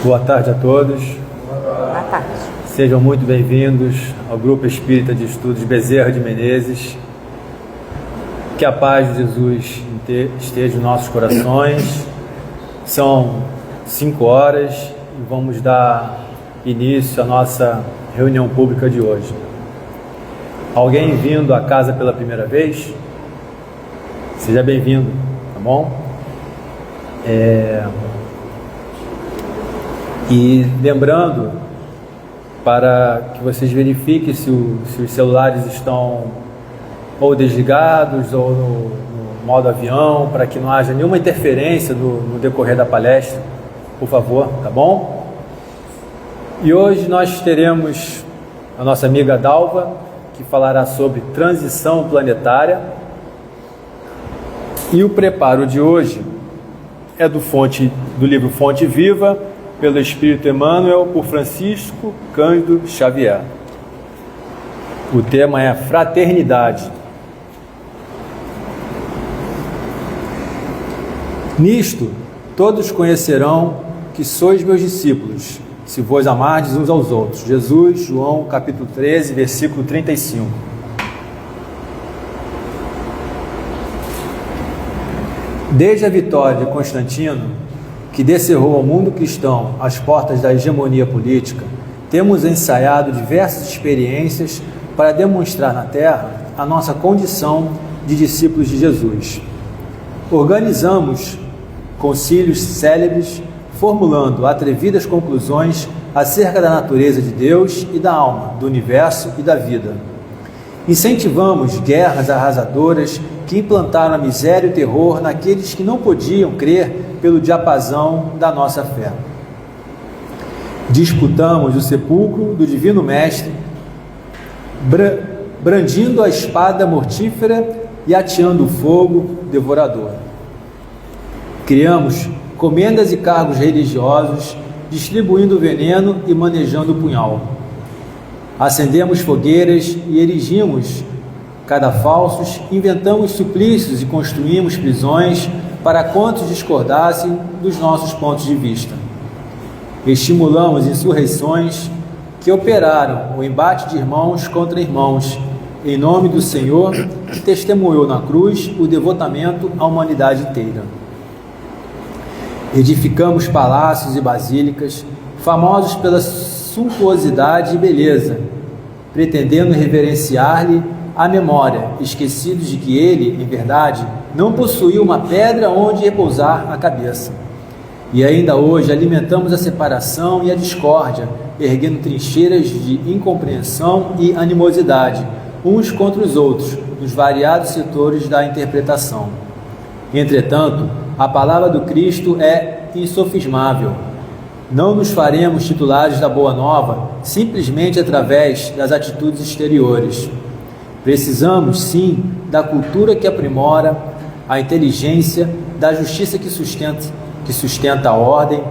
Boa tarde a todos. Boa tarde. Sejam muito bem-vindos ao Grupo Espírita de Estudos Bezerra de Menezes. Que a paz de Jesus esteja em nossos corações. São 5 horas e vamos dar início à nossa reunião pública de hoje. Alguém vindo à casa pela primeira vez? Seja bem-vindo, tá bom? E lembrando, para que vocês verifiquem se os celulares estão ou desligados ou no modo avião, para que não haja nenhuma interferência no decorrer da palestra, por favor, tá bom? E hoje nós teremos a nossa amiga Dalva, que falará sobre transição planetária, e o preparo de hoje é do livro Fonte Viva, pelo Espírito Emmanuel, por Francisco Cândido Xavier. O tema é fraternidade. Nisto, todos conhecerão que sois meus discípulos, se vos amardes uns aos outros. Jesus, João, capítulo 13, versículo 35. Desde a vitória de Constantino, que descerrou ao mundo cristão as portas da hegemonia política, temos ensaiado diversas experiências para demonstrar na Terra a nossa condição de discípulos de Jesus. Organizamos concílios célebres, formulando atrevidas conclusões acerca da natureza de Deus e da alma, do universo e da vida. Incentivamos guerras arrasadoras que implantaram a miséria e o terror naqueles que não podiam crer pelo diapasão da nossa fé. Disputamos o sepulcro do Divino Mestre, brandindo a espada mortífera e ateando o fogo devorador. Criamos comendas e cargos religiosos, distribuindo veneno e manejando o punhal. Acendemos fogueiras e erigimos cadafalsos, inventamos suplícios e construímos prisões para quantos discordassem dos nossos pontos de vista. Estimulamos insurreições que operaram o embate de irmãos contra irmãos, em nome do Senhor, que testemunhou na cruz o devotamento à humanidade inteira. Edificamos palácios e basílicas, famosos pela suntuosidade e beleza, pretendendo reverenciar-lhe a memória, esquecidos de que ele, em verdade, não possuía uma pedra onde repousar a cabeça. E ainda hoje alimentamos a separação e a discórdia, erguendo trincheiras de incompreensão e animosidade, uns contra os outros, nos variados setores da interpretação. Entretanto, a palavra do Cristo é insofismável. Não nos faremos titulares da Boa Nova simplesmente através das atitudes exteriores. Precisamos, sim, da cultura que aprimora a inteligência, da justiça que sustenta a ordem,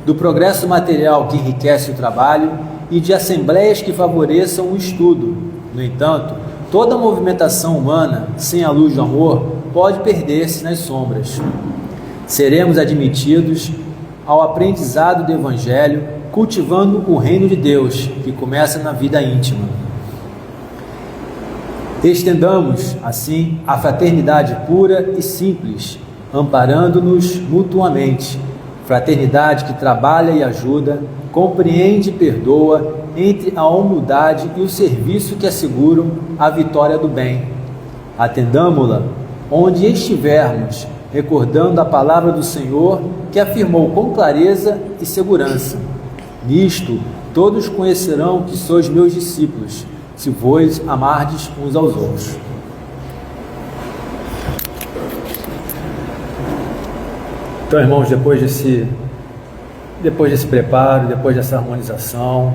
do progresso material que enriquece o trabalho e de assembleias que favoreçam o estudo. No entanto, toda movimentação humana, sem a luz do amor, pode perder-se nas sombras. Seremos admitidos ao aprendizado do Evangelho, cultivando o reino de Deus, que começa na vida íntima. Estendamos, assim, a fraternidade pura e simples, amparando-nos mutuamente. Fraternidade que trabalha e ajuda, compreende e perdoa, entre a humildade e o serviço que asseguram a vitória do bem. Atendamo-la onde estivermos, recordando a palavra do Senhor, que afirmou com clareza e segurança: nisto todos conhecerão que sois meus discípulos, se vos amardes uns aos outros. Então, irmãos, depois desse preparo, depois dessa harmonização,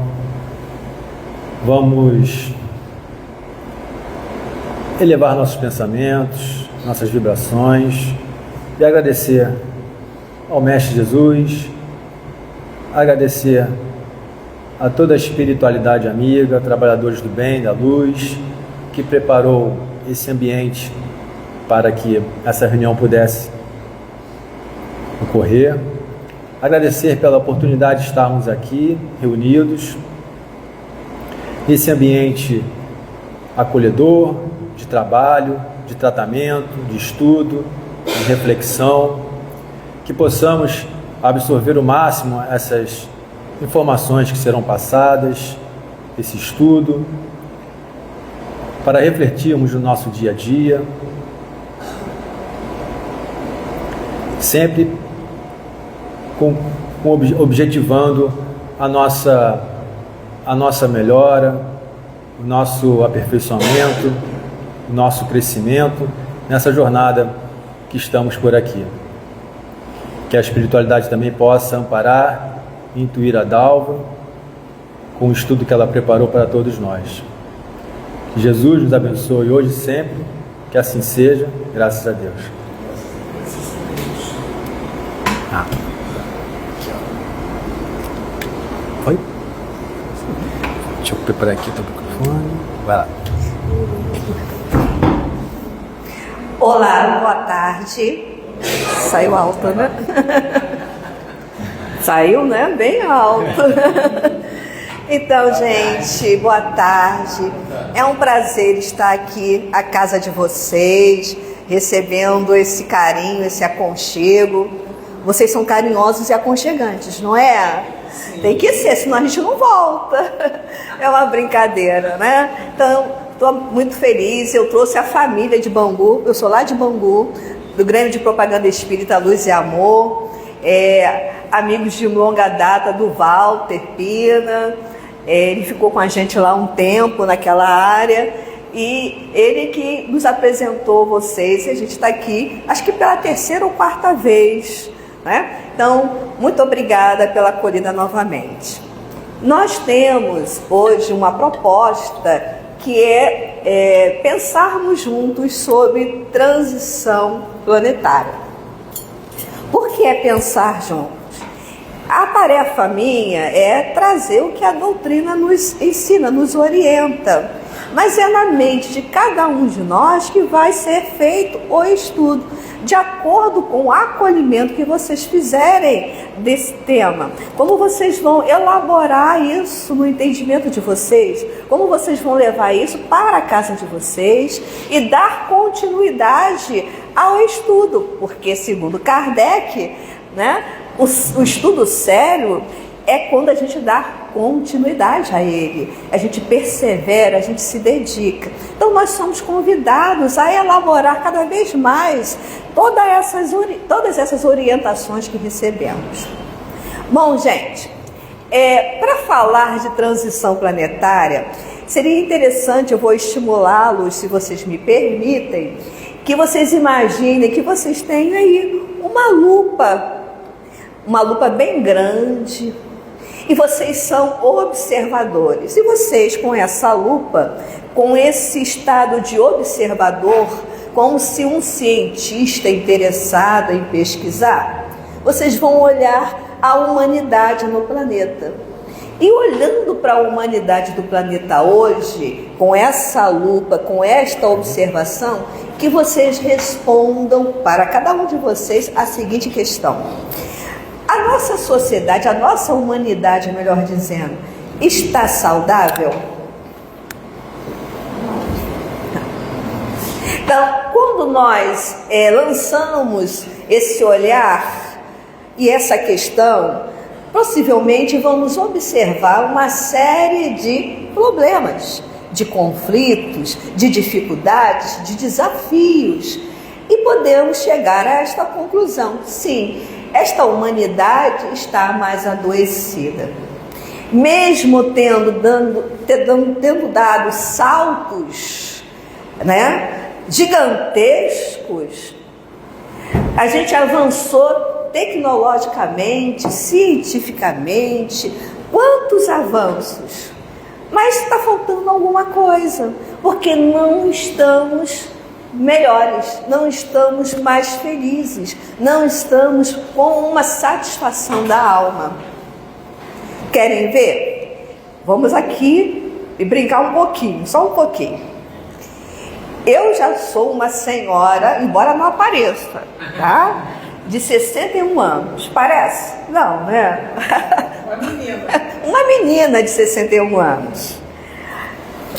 vamos elevar nossos pensamentos, nossas vibrações e agradecer ao Mestre Jesus, agradecer a toda a espiritualidade amiga, trabalhadores do bem, da luz, que preparou esse ambiente para que essa reunião pudesse ocorrer. agradecer pela oportunidade de estarmos aqui, reunidos, nesse ambiente acolhedor, de trabalho, de tratamento, de estudo, de reflexão, que possamos absorver o máximo essas informações que serão passadas, esse estudo, para refletirmos no nosso dia a dia, sempre objetivando a nossa melhora, o nosso aperfeiçoamento, o nosso crescimento nessa jornada que estamos por aqui. Que a espiritualidade também possa amparar e intuir a Dalva com o estudo que ela preparou para todos nós. Que Jesus nos abençoe hoje e sempre, que assim seja, graças a Deus. Oi? Deixa eu preparar aqui o teu microfone. Vai lá. Olá, boa tarde. Saiu alto, né? Saiu, né? Bem alto. Então, gente, boa tarde. É um prazer estar aqui à casa de vocês, recebendo esse carinho, esse aconchego. Vocês são carinhosos e aconchegantes, não é? Tem que ser, senão a gente não volta. É uma brincadeira, né? Então, estou muito feliz. Eu trouxe a família de Bangu. Eu sou lá de Bangu, do Grêmio de Propaganda Espírita Luz e Amor. Amigos de longa data do Walter Pina. Ele ficou com a gente lá um tempo naquela área. E ele que nos apresentou vocês. E a gente está aqui, acho que pela terceira ou quarta vez, né? Então, muito obrigada pela acolhida novamente. Nós temos hoje uma proposta que é pensarmos juntos sobre transição planetária. Por que é pensar juntos? A tarefa minha é trazer o que a doutrina nos ensina, nos orienta. Mas é na mente de cada um de nós que vai ser feito o estudo, de acordo com o acolhimento que vocês fizerem desse tema. Como vocês vão elaborar isso no entendimento de vocês, como vocês vão levar isso para a casa de vocês e dar continuidade ao estudo, porque segundo Kardec, né, o estudo sério é quando a gente dá continuidade a ele, a gente persevera, a gente se dedica. Então nós somos convidados a elaborar cada vez mais todas essas orientações que recebemos. Bom, gente, para falar de transição planetária, seria interessante, eu vou estimulá-los, se vocês me permitem, que vocês imaginem que vocês têm aí uma lupa bem grande, e vocês são observadores. E vocês, com essa lupa, com esse estado de observador, como se um cientista interessado em pesquisar, vocês vão olhar a humanidade no planeta. E olhando para a humanidade do planeta hoje, com essa lupa, com esta observação, que vocês respondam para cada um de vocês a seguinte questão: a nossa sociedade, a nossa humanidade, melhor dizendo, está saudável? Então, quando nós lançamos esse olhar e essa questão, possivelmente vamos observar uma série de problemas, de conflitos, de dificuldades, de desafios. E podemos chegar a esta conclusão: sim, esta humanidade está mais adoecida. Mesmo tendo dado saltos, né, gigantescos, a gente avançou tecnologicamente, cientificamente, quantos avanços, mas está faltando alguma coisa, porque não estamos melhores, não estamos mais felizes, não estamos com uma satisfação da alma. Querem ver? Vamos aqui e brincar um pouquinho, só um pouquinho. Eu já sou uma senhora, embora não apareça, tá? de 61 anos. Parece? Não, né? Uma menina. Uma menina de 61 anos.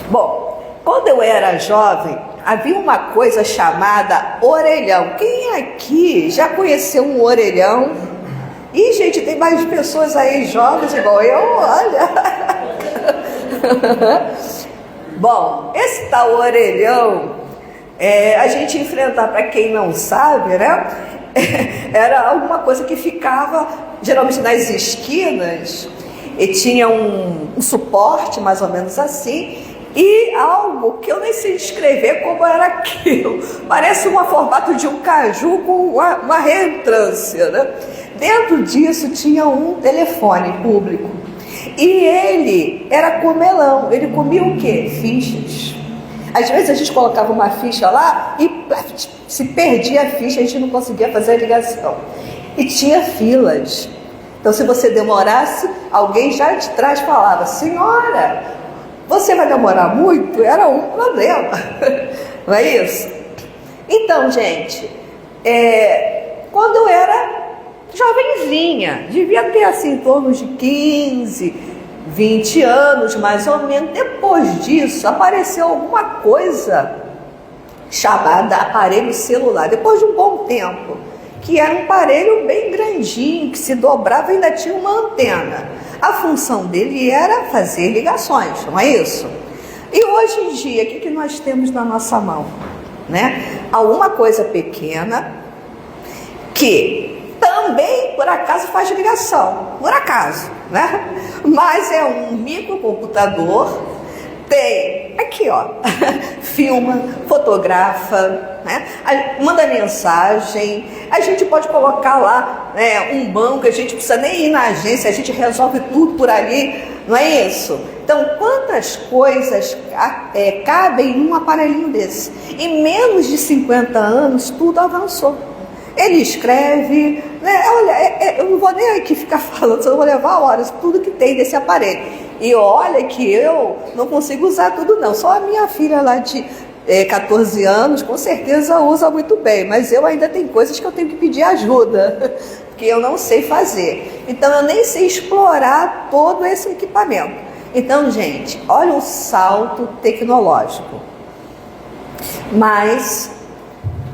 Bom, quando eu era jovem, havia uma coisa chamada orelhão. Quem aqui já conheceu um orelhão? Ih, gente, tem mais pessoas aí jovens igual eu, olha. Bom, esse tal orelhão, a gente enfrentava, para quem não sabe, né? Era alguma coisa que ficava geralmente nas esquinas e tinha um suporte mais ou menos assim, e algo que eu nem sei descrever como era aquilo. Parece um formato de um caju com uma reentrância, né? Dentro disso tinha um telefone público. E ele era comelão. Ele comia o quê? Fichas. Às vezes a gente colocava uma ficha lá e se perdia a ficha, a gente não conseguia fazer a ligação. E tinha filas. Então, se você demorasse, alguém já de trás falava: senhora, você vai demorar muito? Era um problema. Não é isso? Então, gente, quando eu era jovenzinha, devia ter assim em torno de 15, 20 anos mais ou menos. Depois disso apareceu alguma coisa chamada aparelho celular, depois de um bom tempo, que era um aparelho bem grandinho, que se dobrava e ainda tinha uma antena. A função dele era fazer ligações, não é isso? E hoje em dia, o que nós temos na nossa mão? Né? Alguma coisa pequena que também, por acaso, faz ligação, por acaso, né? Mas é um microcomputador, tem aqui, ó, filma, fotografa, né? Manda mensagem, a gente pode colocar lá, né, um banco, a gente precisa nem ir na agência, a gente resolve tudo por ali, não é isso? Então, quantas coisas cabem num aparelhinho desse? Em menos de 50 anos, tudo avançou. Ele escreve, né? Olha, eu não vou nem aqui ficar falando, só vou levar horas, tudo que tem desse aparelho. E olha que eu não consigo usar tudo não, só a minha filha lá de 14 anos, com certeza usa muito bem, mas eu ainda tenho coisas que eu tenho que pedir ajuda, porque eu não sei fazer. Então eu nem sei explorar todo esse equipamento. Então, gente, olha o salto tecnológico. Mas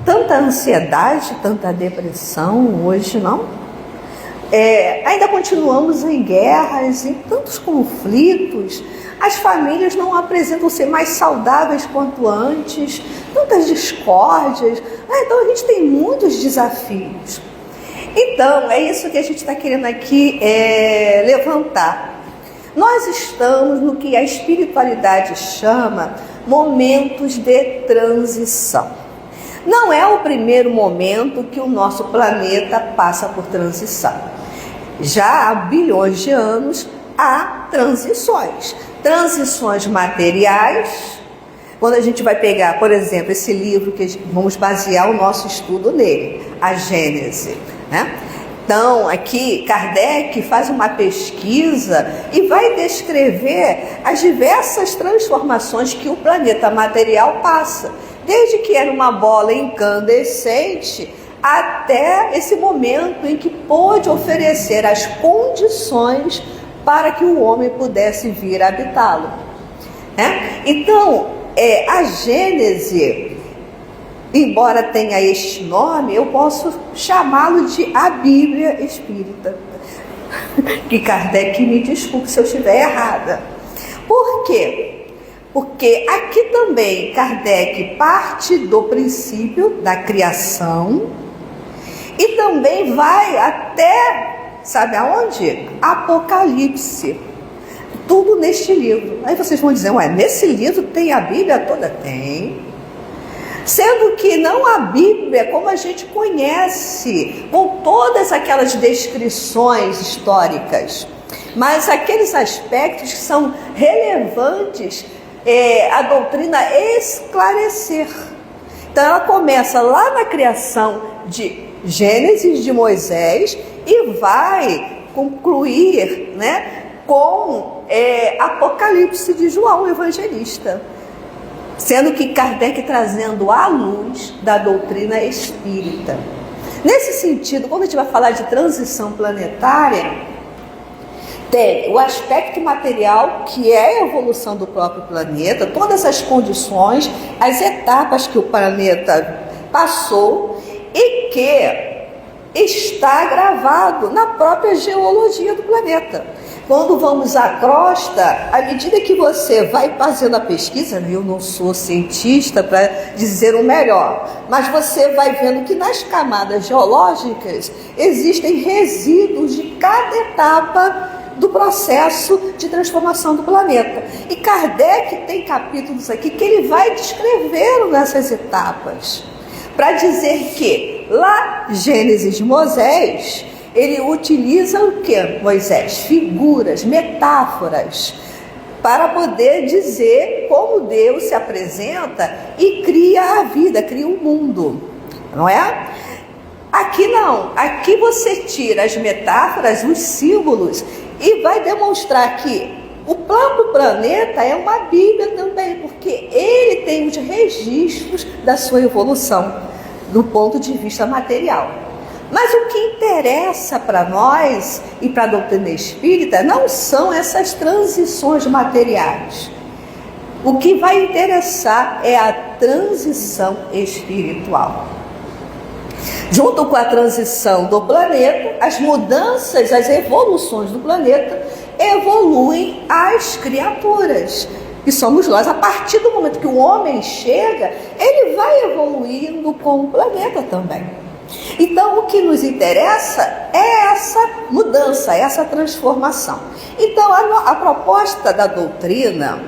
tanta ansiedade, tanta depressão hoje, não? Ainda continuamos em guerras, em tantos conflitos. As famílias não apresentam ser mais saudáveis quanto antes, tantas discórdias. Então a gente tem muitos desafios. Então é isso que a gente está querendo aqui levantar. Nós estamos no que a espiritualidade chama momentos de transição. Não é o primeiro momento que o nosso planeta passa por transição. Já há bilhões de anos há transições. Transições materiais. Quando a gente vai pegar, por exemplo, esse livro que vamos basear o nosso estudo nele, a Gênese, né? Então, aqui, Kardec faz uma pesquisa e vai descrever as diversas transformações que o planeta material passa. Desde que era uma bola incandescente até esse momento em que pôde oferecer as condições para que o homem pudesse vir habitá-lo. Então, a Gênese, embora tenha este nome, eu posso chamá-lo de a Bíblia Espírita. Que Kardec me desculpe se eu estiver errada. Por quê? Porque aqui também Kardec parte do princípio da criação e também vai até, sabe aonde? Apocalipse. Tudo neste livro. Aí vocês vão dizer, ué, nesse livro tem a Bíblia toda? Tem. Sendo que não a Bíblia como a gente conhece, com todas aquelas descrições históricas, mas aqueles aspectos que são relevantes a doutrina esclarecer. Então ela começa lá na criação de Gênesis de Moisés e vai concluir, né, com Apocalipse de João Evangelista, sendo que Kardec trazendo a luz da doutrina espírita. Nesse sentido, quando a gente vai falar de transição planetária, tem o aspecto material, que é a evolução do próprio planeta, todas as condições, as etapas que o planeta passou e que está gravado na própria geologia do planeta. Quando vamos à crosta, à medida que você vai fazendo a pesquisa, eu não sou cientista para dizer o melhor, mas você vai vendo que nas camadas geológicas existem resíduos de cada etapa do processo de transformação do planeta. E Kardec tem capítulos aqui que ele vai descrever nessas etapas, para dizer que lá, Gênesis de Moisés, ele utiliza o que, Moisés? Figuras, metáforas, para poder dizer como Deus se apresenta e cria a vida, cria o mundo, não é? Aqui não, aqui você tira as metáforas, os símbolos, e vai demonstrar que o próprio planeta é uma Bíblia também, porque ele tem os registros da sua evolução, do ponto de vista material. Mas o que interessa para nós e para a doutrina espírita não são essas transições materiais. O que vai interessar é a transição espiritual. Junto com a transição do planeta, as mudanças, as evoluções do planeta evoluem as criaturas, que somos nós. A partir do momento que o homem chega, ele vai evoluindo com o planeta também. Então, o que nos interessa é essa mudança, essa transformação. Então, a proposta da doutrina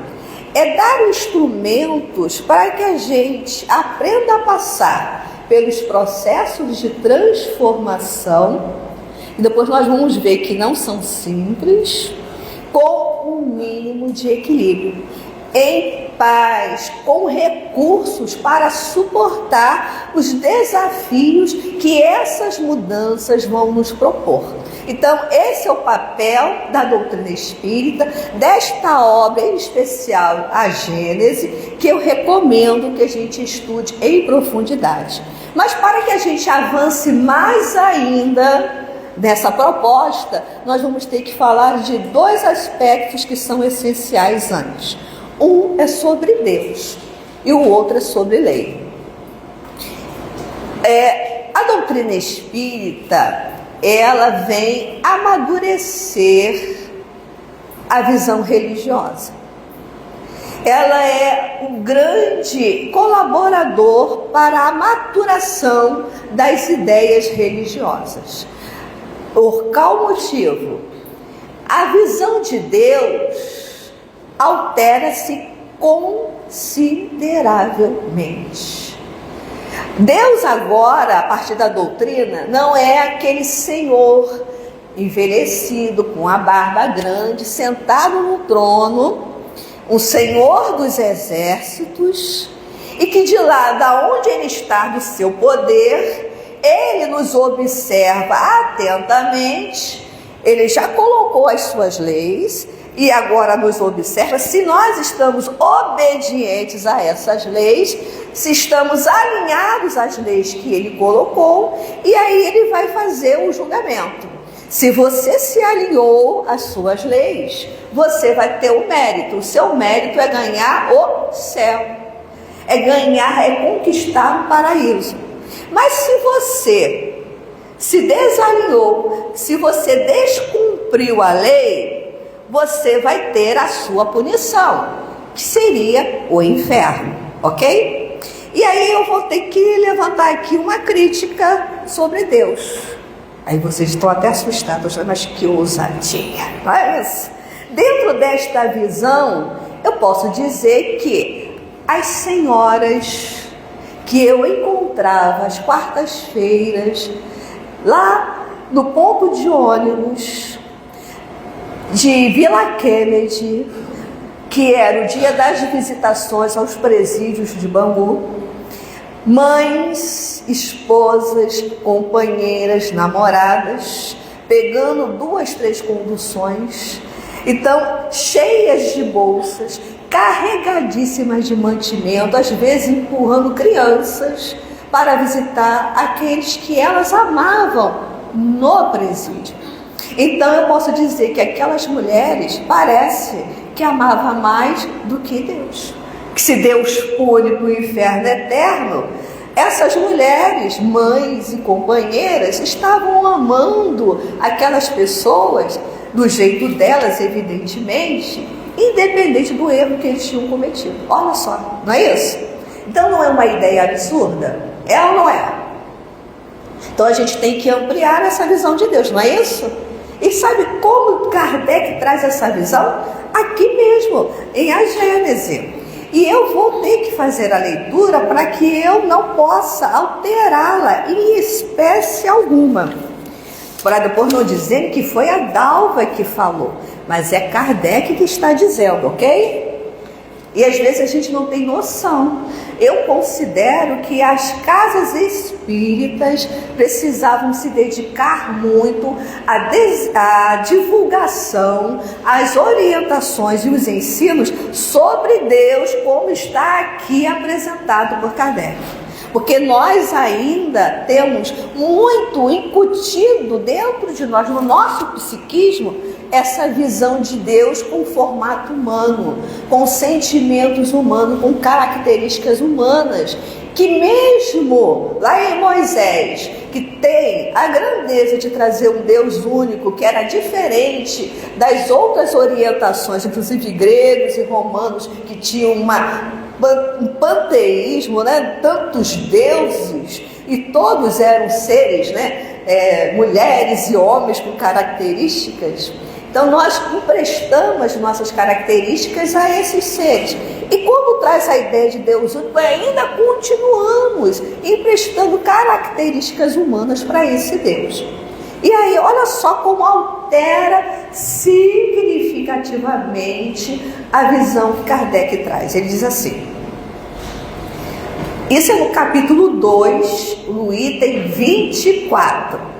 é dar instrumentos para que a gente aprenda a passar pelos processos de transformação, e depois nós vamos ver que não são simples, com um mínimo de equilíbrio, em paz, com recursos para suportar os desafios que essas mudanças vão nos propor. Então, esse é o papel da doutrina espírita, desta obra em especial, a Gênese, que eu recomendo que a gente estude em profundidade. Mas para que a gente avance mais ainda nessa proposta, nós vamos ter que falar de dois aspectos que são essenciais antes. Um é sobre Deus e o outro é sobre lei. A doutrina espírita, ela vem amadurecer a visão religiosa. Ela é um grande colaborador para a maturação das ideias religiosas. Por qual motivo? A visão de Deus altera-se consideravelmente. Deus agora, a partir da doutrina, não é aquele senhor envelhecido, com a barba grande, sentado no trono, um senhor dos exércitos, e que de lá, da onde ele está do seu poder, ele nos observa atentamente, ele já colocou as suas leis, e agora nos observa se nós estamos obedientes a essas leis, se estamos alinhados às leis que ele colocou, e aí ele vai fazer o julgamento. Se você se alinhou às suas leis, você vai ter o mérito. O seu mérito é ganhar o céu, é ganhar, é conquistar o paraíso. Mas se você se desalinhou, se você descumpriu a lei, você vai ter a sua punição, que seria o inferno, ok? E aí eu vou ter que levantar aqui uma crítica sobre Deus. Aí vocês estão até assustados, mas que ousadia, não é isso? Dentro desta visão, eu posso dizer que as senhoras que eu encontrava às quartas-feiras, lá no ponto de ônibus de Vila Kennedy, que era o dia das visitações aos presídios de Bangu, mães, esposas, companheiras, namoradas, pegando 2, 3 conduções, então cheias de bolsas, carregadíssimas de mantimento, às vezes empurrando crianças para visitar aqueles que elas amavam no presídio. Então eu posso dizer que aquelas mulheres parece que amavam mais do que Deus. Que se Deus pune para o inferno eterno, essas mulheres, mães e companheiras, estavam amando aquelas pessoas do jeito delas, evidentemente, independente do erro que eles tinham cometido. Olha só, não é isso? Então não é uma ideia absurda? É ou não é? Então a gente tem que ampliar essa visão de Deus, não é isso? E sabe como Kardec traz essa visão? Aqui mesmo, em A Gênese. E eu vou ter que fazer a leitura para que eu não possa alterá-la em espécie alguma. Para depois não dizer que foi a Dalva que falou, mas é Kardec que está dizendo, ok? E às vezes a gente não tem noção. Eu considero que as casas espíritas precisavam se dedicar muito à divulgação, às orientações e os ensinos sobre Deus, como está aqui apresentado por Kardec. Porque nós ainda temos muito incutido dentro de nós, no nosso psiquismo, essa visão de Deus com formato humano, com sentimentos humanos, com características humanas, que mesmo lá em Moisés, que tem a grandeza de trazer um Deus único, que era diferente das outras orientações, inclusive gregos e romanos, que tinham um panteísmo, né? Tantos deuses, e todos eram seres, né? Mulheres e homens com características. Então nós emprestamos nossas características a esses seres. E como traz a ideia de Deus único, ainda continuamos emprestando características humanas para esse Deus. E aí, olha só como altera significativamente a visão que Kardec traz. Ele diz assim, isso é no capítulo 2, no item 24.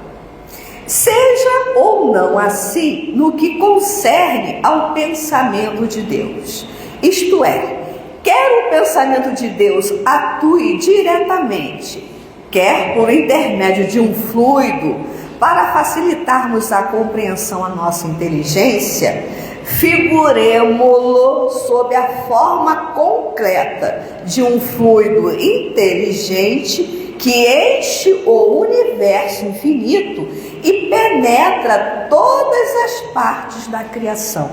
Seja ou não assim no que concerne ao pensamento de Deus. Isto é, quer o pensamento de Deus atue diretamente, quer por intermédio de um fluido, para facilitarmos a compreensão à nossa inteligência, figuremo-lo sob a forma concreta de um fluido inteligente que enche o universo infinito e penetra todas as partes da criação.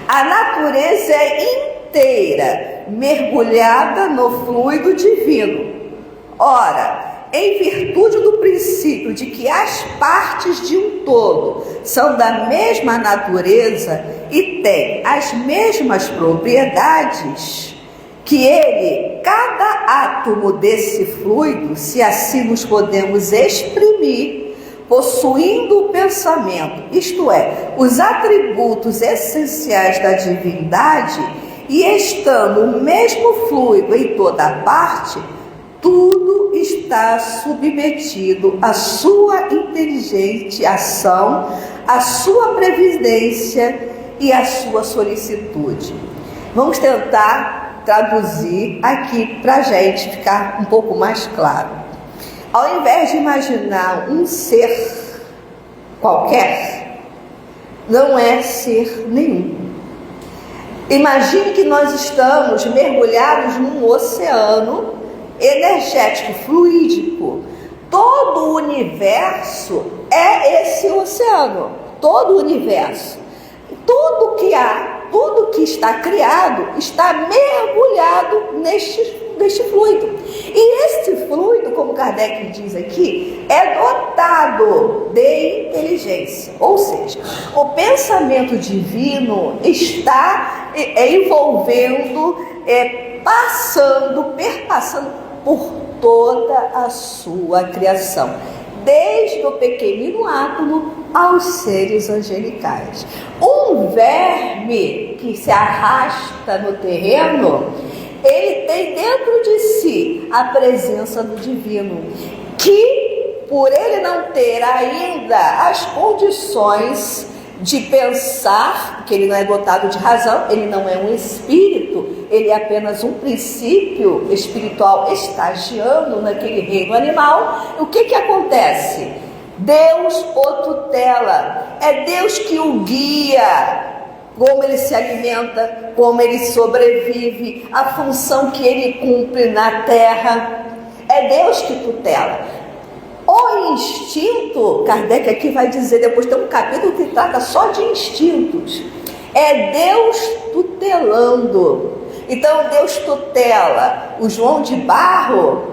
A natureza é inteira mergulhada no fluido divino. Ora, em virtude do princípio de que as partes de um todo são da mesma natureza e têm as mesmas propriedades, que ele, cada átomo desse fluido, se assim nos podemos exprimir, possuindo o pensamento, isto é, os atributos essenciais da divindade, e estando o mesmo fluido em toda parte, tudo está submetido à sua inteligente ação, à sua previdência e à sua solicitude. Vamos tentar traduzir aqui para a gente ficar um pouco mais claro. Ao invés de imaginar um ser qualquer, não é ser nenhum. Imagine que nós estamos mergulhados num oceano energético, fluídico. Todo o universo é esse oceano. Todo o universo. Tudo que há, tudo que está criado está mergulhado neste fluido. E este fluido, como Kardec diz aqui, é dotado de inteligência. Ou seja, o pensamento divino está envolvendo, perpassando por toda a sua criação, desde o pequenino átomo aos seres angelicais. Um verme que se arrasta no terreno, ele tem dentro de si a presença do divino, que por ele não ter ainda as condições de pensar, porque ele não é dotado de razão, ele não é um espírito, ele é apenas um princípio espiritual estagiando naquele reino animal. O que acontece? Deus o tutela, é Deus que o guia, como ele se alimenta, como ele sobrevive, a função que ele cumpre na terra, é Deus que tutela. O instinto, Kardec aqui vai dizer, depois tem um capítulo que trata só de instintos, é Deus tutelando. Então Deus tutela o João de Barro,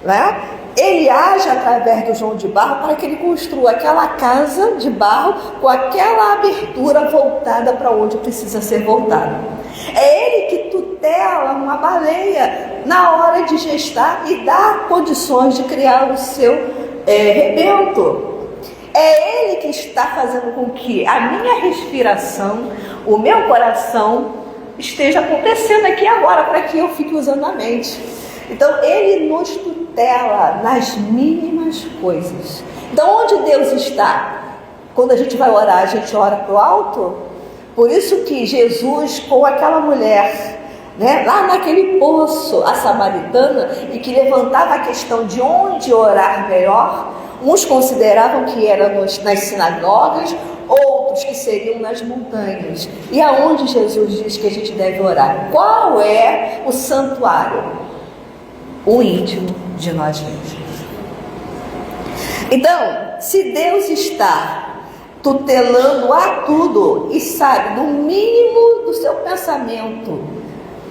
né? Ele age através do João de Barro para que ele construa aquela casa de barro com aquela abertura voltada para onde precisa ser voltada. É ele que tutela uma baleia na hora de gestar e dá condições de criar o seu rebento. É ele que está fazendo com que a minha respiração, o meu coração esteja acontecendo aqui agora, para que eu fique usando a mente. Então ele nos tutela nas mínimas coisas. Então onde Deus está? Quando a gente vai orar, a gente ora para o alto. Por isso que Jesus, com aquela mulher, né, lá naquele poço, a samaritana, e que levantava a questão de onde orar melhor, uns consideravam que era nas sinagogas, outros que seriam nas montanhas. E aonde Jesus diz que a gente deve orar? Qual é o santuário? O íntimo de nós mesmos. Então, se Deus está tutelando a tudo e sabe no mínimo do seu pensamento,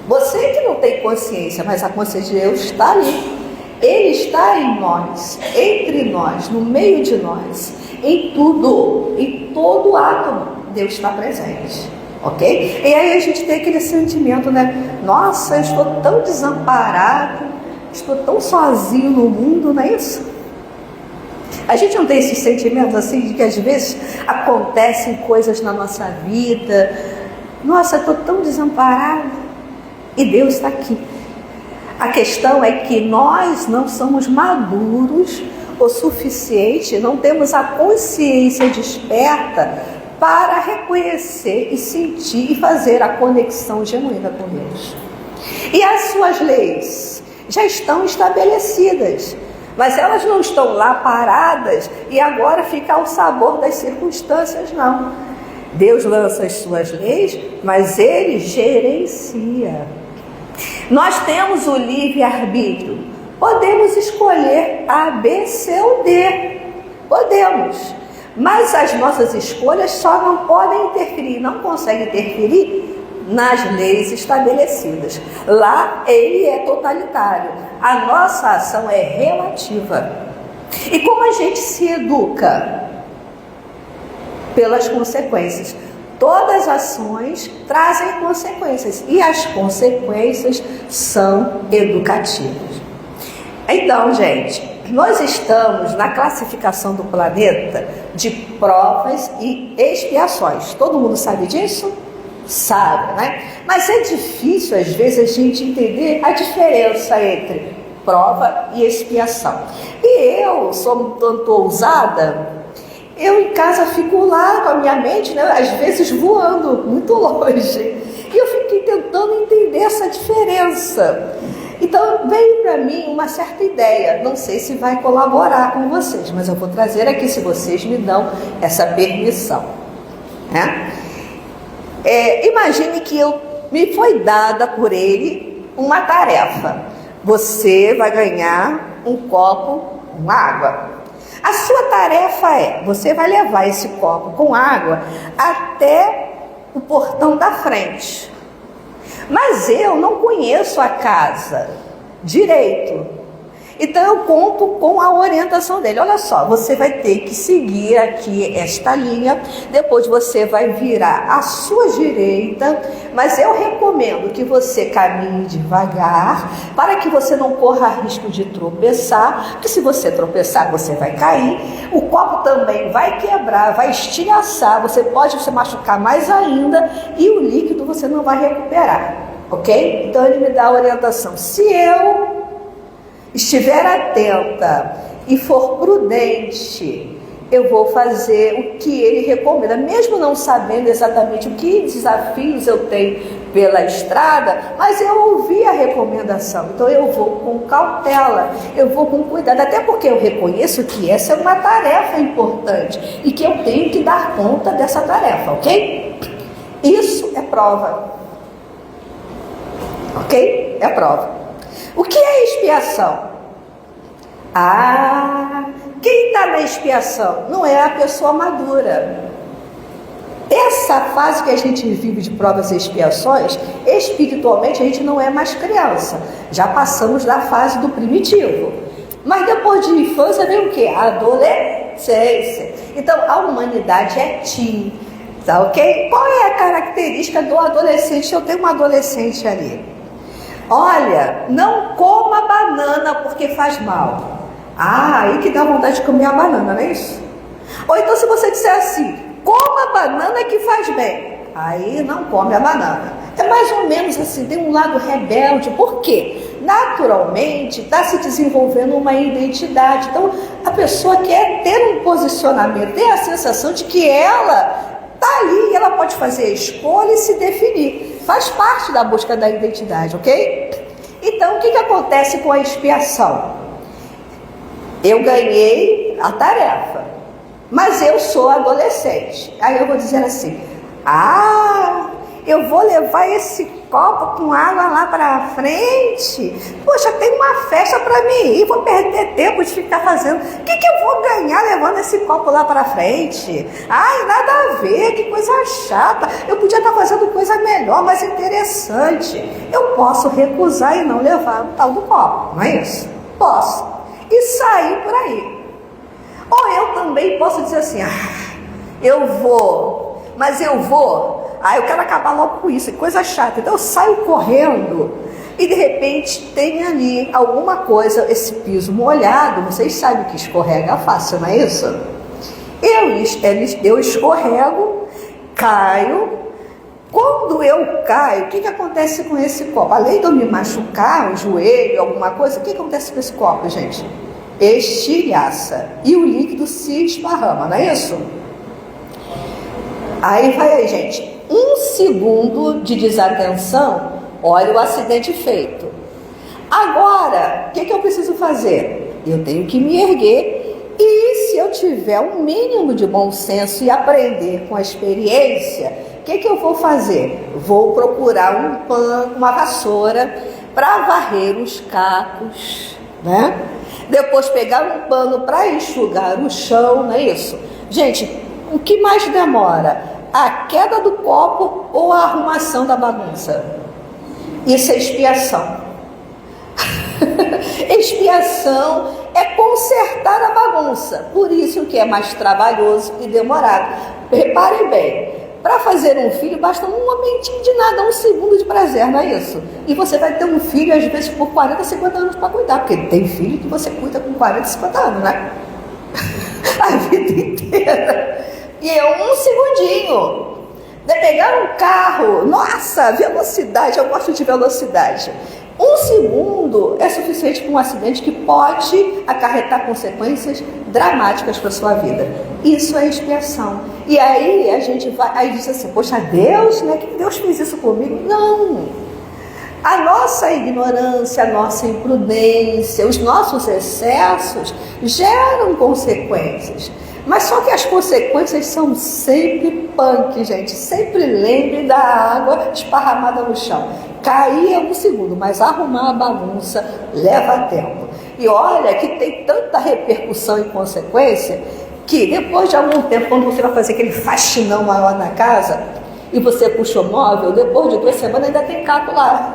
você que não tem consciência, mas a consciência de Deus está ali. Ele está em nós, entre nós, no meio de nós, em tudo, em todo átomo, Deus está presente, ok? E aí a gente tem aquele sentimento, né? Nossa, eu estou tão desamparado, estou tão sozinho no mundo, não é isso? A gente não tem esses sentimentos assim, de que às vezes acontecem coisas na nossa vida. Nossa, eu estou tão desamparado e Deus está aqui. A questão é que nós não somos maduros o suficiente, não temos a consciência desperta para reconhecer e sentir e fazer a conexão genuína com Deus. E as suas leis já estão estabelecidas, mas elas não estão lá paradas e agora fica ao sabor das circunstâncias, não. Deus lança as suas leis, mas Ele gerencia. Nós temos o livre-arbítrio, podemos escolher A, B, C ou D, podemos, mas as nossas escolhas só não podem interferir, não conseguem interferir nas leis estabelecidas. Lá ele é totalitário, a nossa ação é relativa. E como a gente se educa? Pelas consequências. Todas as ações trazem consequências e as consequências são educativas. Então, gente, nós estamos na classificação do planeta de provas e expiações. Todo mundo sabe disso? Sabe, né? Mas é difícil, às vezes, a gente entender a diferença entre prova e expiação. E eu sou um tanto ousada. Eu em casa fico lá com a minha mente, né, às vezes voando muito longe. E eu fiquei tentando entender essa diferença. Então veio para mim uma certa ideia. Não sei se vai colaborar com vocês, mas eu vou trazer aqui se vocês me dão essa permissão, né? Imagine que me foi dada por ele uma tarefa. Você vai ganhar um copo com água. A sua tarefa você vai levar esse copo com água até o portão da frente. Mas eu não conheço a casa direito. Então eu conto com a orientação dele. Olha só, você vai ter que seguir aqui esta linha, depois você vai virar à sua direita, mas eu recomendo que você caminhe devagar, para que você não corra risco de tropeçar, porque se você tropeçar, você vai cair, o copo também vai quebrar, vai estilhaçar, você pode se machucar mais ainda, e o líquido você não vai recuperar, ok? Então ele me dá a orientação. Se eu estiver atenta e for prudente, eu vou fazer o que ele recomenda, mesmo não sabendo exatamente o que desafios eu tenho pela estrada, mas eu ouvi a recomendação, então eu vou com cautela, eu vou com cuidado, até porque eu reconheço que essa é uma tarefa importante e que eu tenho que dar conta dessa tarefa, ok? Isso é prova, ok? É prova. O que é expiação? Quem está na expiação não é a pessoa madura. Essa fase que a gente vive de provas e expiações, espiritualmente a gente não é mais criança. Já passamos da fase do primitivo. Mas depois de infância vem o quê? A adolescência. Então a humanidade é teen, tá ok? Qual é a característica do adolescente? Eu tenho um adolescente ali. Olha, não coma banana porque faz mal. Aí que dá vontade de comer a banana, não é isso? Ou então se você disser assim, coma a banana que faz bem, aí não come a banana. É mais ou menos assim, tem um lado rebelde. Por quê? Naturalmente está se desenvolvendo uma identidade. Então a pessoa quer ter um posicionamento, ter a sensação de que ela está ali e ela pode fazer a escolha e se definir. Faz parte da busca da identidade, ok? Então o que acontece com a expiação? Eu ganhei a tarefa, mas eu sou adolescente. Aí eu vou dizer assim, eu vou levar esse copo com água lá para frente. Poxa, tem uma festa para mim ir, vou perder tempo de ficar fazendo. O que eu vou ganhar levando esse copo lá para frente? Nada a ver, que coisa chata. Eu podia estar fazendo coisa melhor, mais interessante. Eu posso recusar e não levar o tal do copo, não é isso? Posso. E sair por aí. Ou eu também posso dizer assim, eu vou, mas eu vou, eu quero acabar logo com isso, é coisa chata. Então eu saio correndo e de repente tem ali alguma coisa, esse piso molhado, vocês sabem que escorrega fácil, não é isso? Eu escorrego, caio. Quando eu caio, o que acontece com esse copo? Além de eu me machucar, o joelho, alguma coisa, o que acontece com esse copo, gente? Estilhaça. E o líquido se esparrama, não é isso? Aí vai aí, gente. 1 segundo de desatenção, olha o acidente feito. Agora, o que eu preciso fazer? Eu tenho que me erguer. E se eu tiver um mínimo de bom senso e aprender com a experiência, o que eu vou fazer? Vou procurar um pano, uma vassoura para varrer os cacos, né? Depois pegar um pano para enxugar o chão, não é isso? Gente, o que mais demora? A queda do copo ou a arrumação da bagunça? Isso é expiação. Expiação é consertar a bagunça, por isso que é mais trabalhoso e demorado. Reparem bem, para fazer um filho basta um momentinho de nada, 1 segundo de prazer, não é isso? E você vai ter um filho às vezes por 40, 50 anos para cuidar, porque tem filho que você cuida com 40, 50 anos, né? A vida inteira. E é 1 segundinho. De pegar um carro, nossa, velocidade, eu gosto de velocidade. 1 segundo é suficiente para um acidente que pode acarretar consequências dramáticas para a sua vida. Isso é expiação. E aí a gente vai, aí diz assim, poxa, Deus, né? Que Deus fez isso comigo? Não. A nossa ignorância, a nossa imprudência, os nossos excessos geram consequências. Mas só que as consequências são sempre punk, gente. Sempre lembre da água esparramada no chão. Cair é 1 segundo, mas arrumar a bagunça leva tempo. E olha que tem tanta repercussão e consequência que depois de algum tempo, quando você vai fazer aquele faxinão maior na casa e você puxa o móvel, depois de 2 semanas ainda tem caco lá.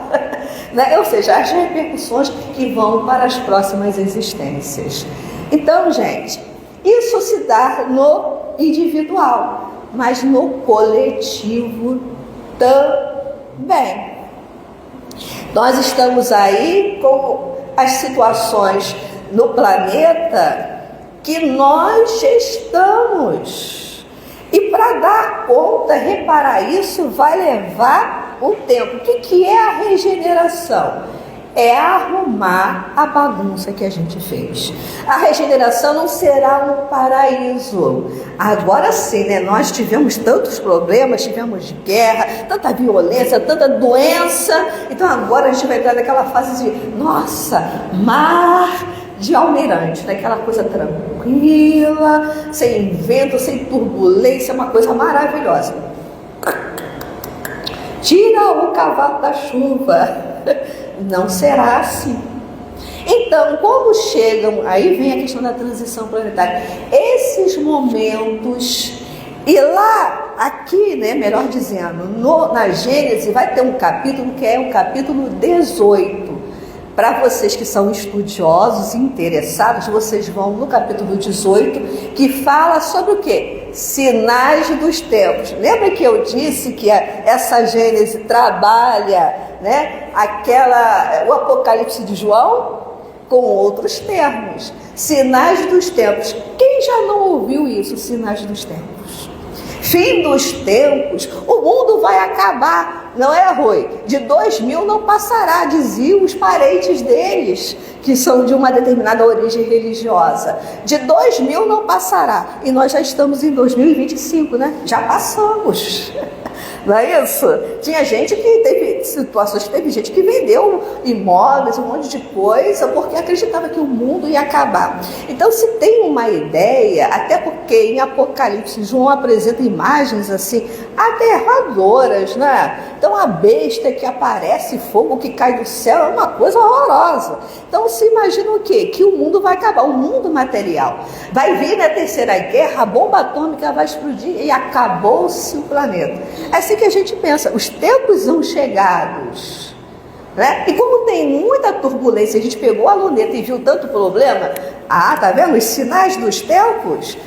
Né? Ou seja, as repercussões que vão para as próximas existências. Então, gente, isso se dá no individual, mas no coletivo também. Nós estamos aí com as situações no planeta que nós gestamos. E para dar conta, reparar isso, vai levar um tempo. O que é a regeneração? é arrumar a bagunça que a gente fez. A regeneração não será um paraíso. Agora sim, né? Nós tivemos tantos problemas, tivemos guerra, tanta violência, tanta doença. Então agora a gente vai entrar naquela fase de, nossa, mar de almirante, daquela coisa tranquila, sem vento, sem turbulência, uma coisa maravilhosa. Tira o cavalo da chuva. Não será assim. Então, como chegam, aí vem a questão da transição planetária, esses momentos, e lá, aqui, né, melhor dizendo, na Gênesis vai ter um capítulo que é o capítulo 18. Para vocês que são estudiosos e interessados, vocês vão no capítulo 18, que fala sobre o quê? Sinais dos tempos. Lembra que eu disse que essa Gênesis trabalha, né, o Apocalipse de João com outros termos? Sinais dos tempos. Quem já não ouviu isso? Sinais dos tempos. Fim dos tempos. O mundo vai acabar. Não é, Rui? De 2000 não passará, diziam os parentes deles, que são de uma determinada origem religiosa. De 2000 não passará. E nós já estamos em 2025, né? Já passamos. Não é isso? Tinha gente que teve situações, teve gente que vendeu imóveis, um monte de coisa, porque acreditava que o mundo ia acabar. Então, se tem uma ideia, até porque em Apocalipse João apresenta imagens assim aterradoras, né? Então, a besta que aparece, fogo que cai do céu, é uma coisa horrorosa. Então, se imagina o quê? Que o mundo vai acabar, o mundo material. Vai vir na terceira guerra, a bomba atômica vai explodir e acabou-se o planeta. É assim que a gente pensa, os tempos são chegados, né? E como tem muita turbulência, a gente pegou a luneta e viu tanto problema, tá vendo? Os sinais dos tempos,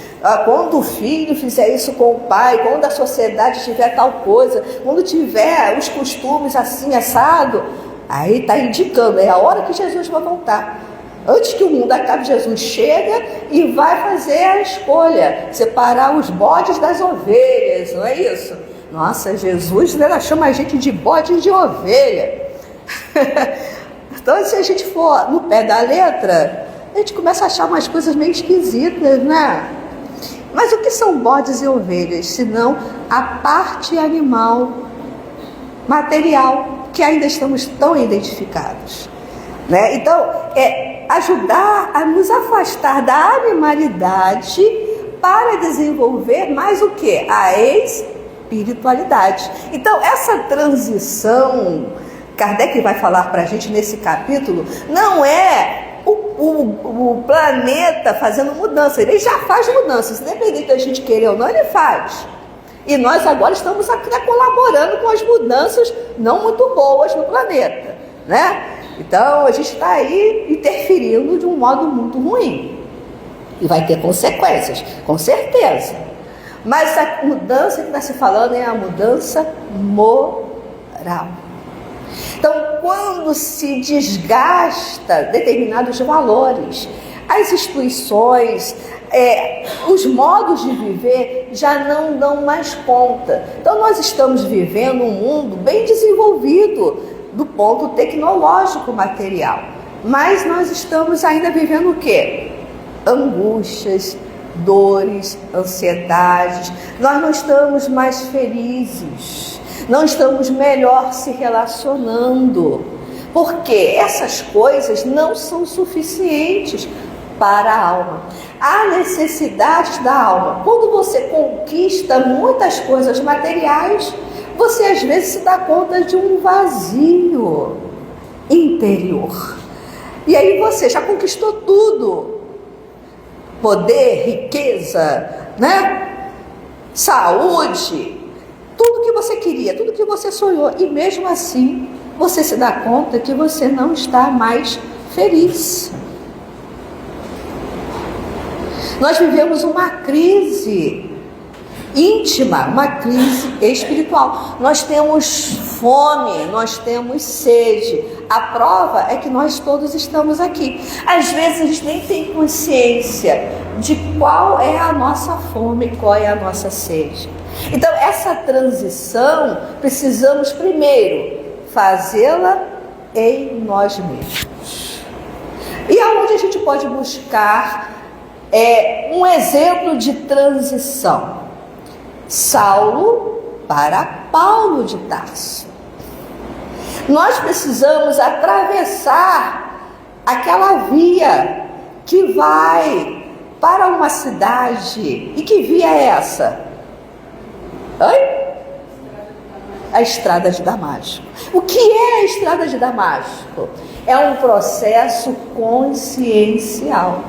quando o filho fizer isso com o pai, quando a sociedade tiver tal coisa, quando tiver os costumes assim, assado, aí está indicando, é a hora que Jesus vai voltar. Antes que o mundo acabe, Jesus chega e vai fazer a escolha, separar os bodes das ovelhas, não é isso? Nossa, Jesus, ela chama a gente de bode e de ovelha. Então, se a gente for no pé da letra, a gente começa a achar umas coisas meio esquisitas, né? Mas o que são bodes e ovelhas, senão a parte animal, material, que ainda estamos tão identificados, né? Então, é ajudar a nos afastar da animalidade para desenvolver mais o quê? A espiritualidade. Então, essa transição, Kardec vai falar para a gente nesse capítulo, não é o planeta fazendo mudança, ele já faz mudanças, independente da gente querer ou não, ele faz. E nós agora estamos aqui colaborando com as mudanças não muito boas no planeta, né? Então, a gente está aí interferindo de um modo muito ruim. E vai ter consequências, com certeza. Mas a mudança que está se falando é a mudança moral. Então, quando se desgasta determinados valores, as instituições, os modos de viver já não dão mais conta. Então, nós estamos vivendo um mundo bem desenvolvido do ponto tecnológico material, mas nós estamos ainda vivendo o quê? Angústias, dores, ansiedades. Nós não estamos mais felizes, não estamos melhor se relacionando, porque essas coisas não são suficientes para a alma. Há necessidades da alma. Quando você conquista muitas coisas materiais, você às vezes se dá conta de um vazio interior. E aí você já conquistou tudo. Poder, riqueza, né? Saúde, tudo que você queria, tudo que você sonhou. E mesmo assim, você se dá conta que você não está mais feliz. Nós vivemos uma crise íntima, uma crise espiritual. Nós temos fome, nós temos sede. A prova é que nós todos estamos aqui. Às vezes a gente nem tem consciência de qual é a nossa fome, qual é a nossa sede. Então, essa transição, precisamos primeiro fazê-la em nós mesmos. E aonde a gente pode buscar um exemplo de transição? Saulo para Paulo de Tarso. Nós precisamos atravessar aquela via que vai para uma cidade. E que via é essa? Oi? A estrada de Damasco. O que é a estrada de Damasco? É um processo consciencial.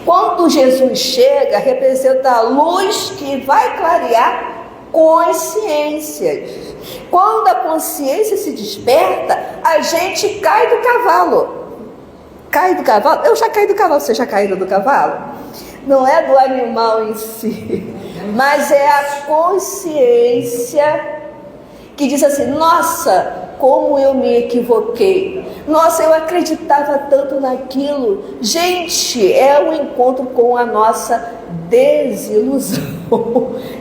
Quando Jesus chega, representa a luz que vai clarear consciências. Quando a consciência se desperta, a gente cai do cavalo. Cai do cavalo? Eu já caí do cavalo. Você já caiu do cavalo? Não é do animal em si, mas é a consciência que diz assim: nossa, como eu me equivoquei. Nossa, eu acreditava tanto naquilo. Gente, é um encontro com a nossa desilusão.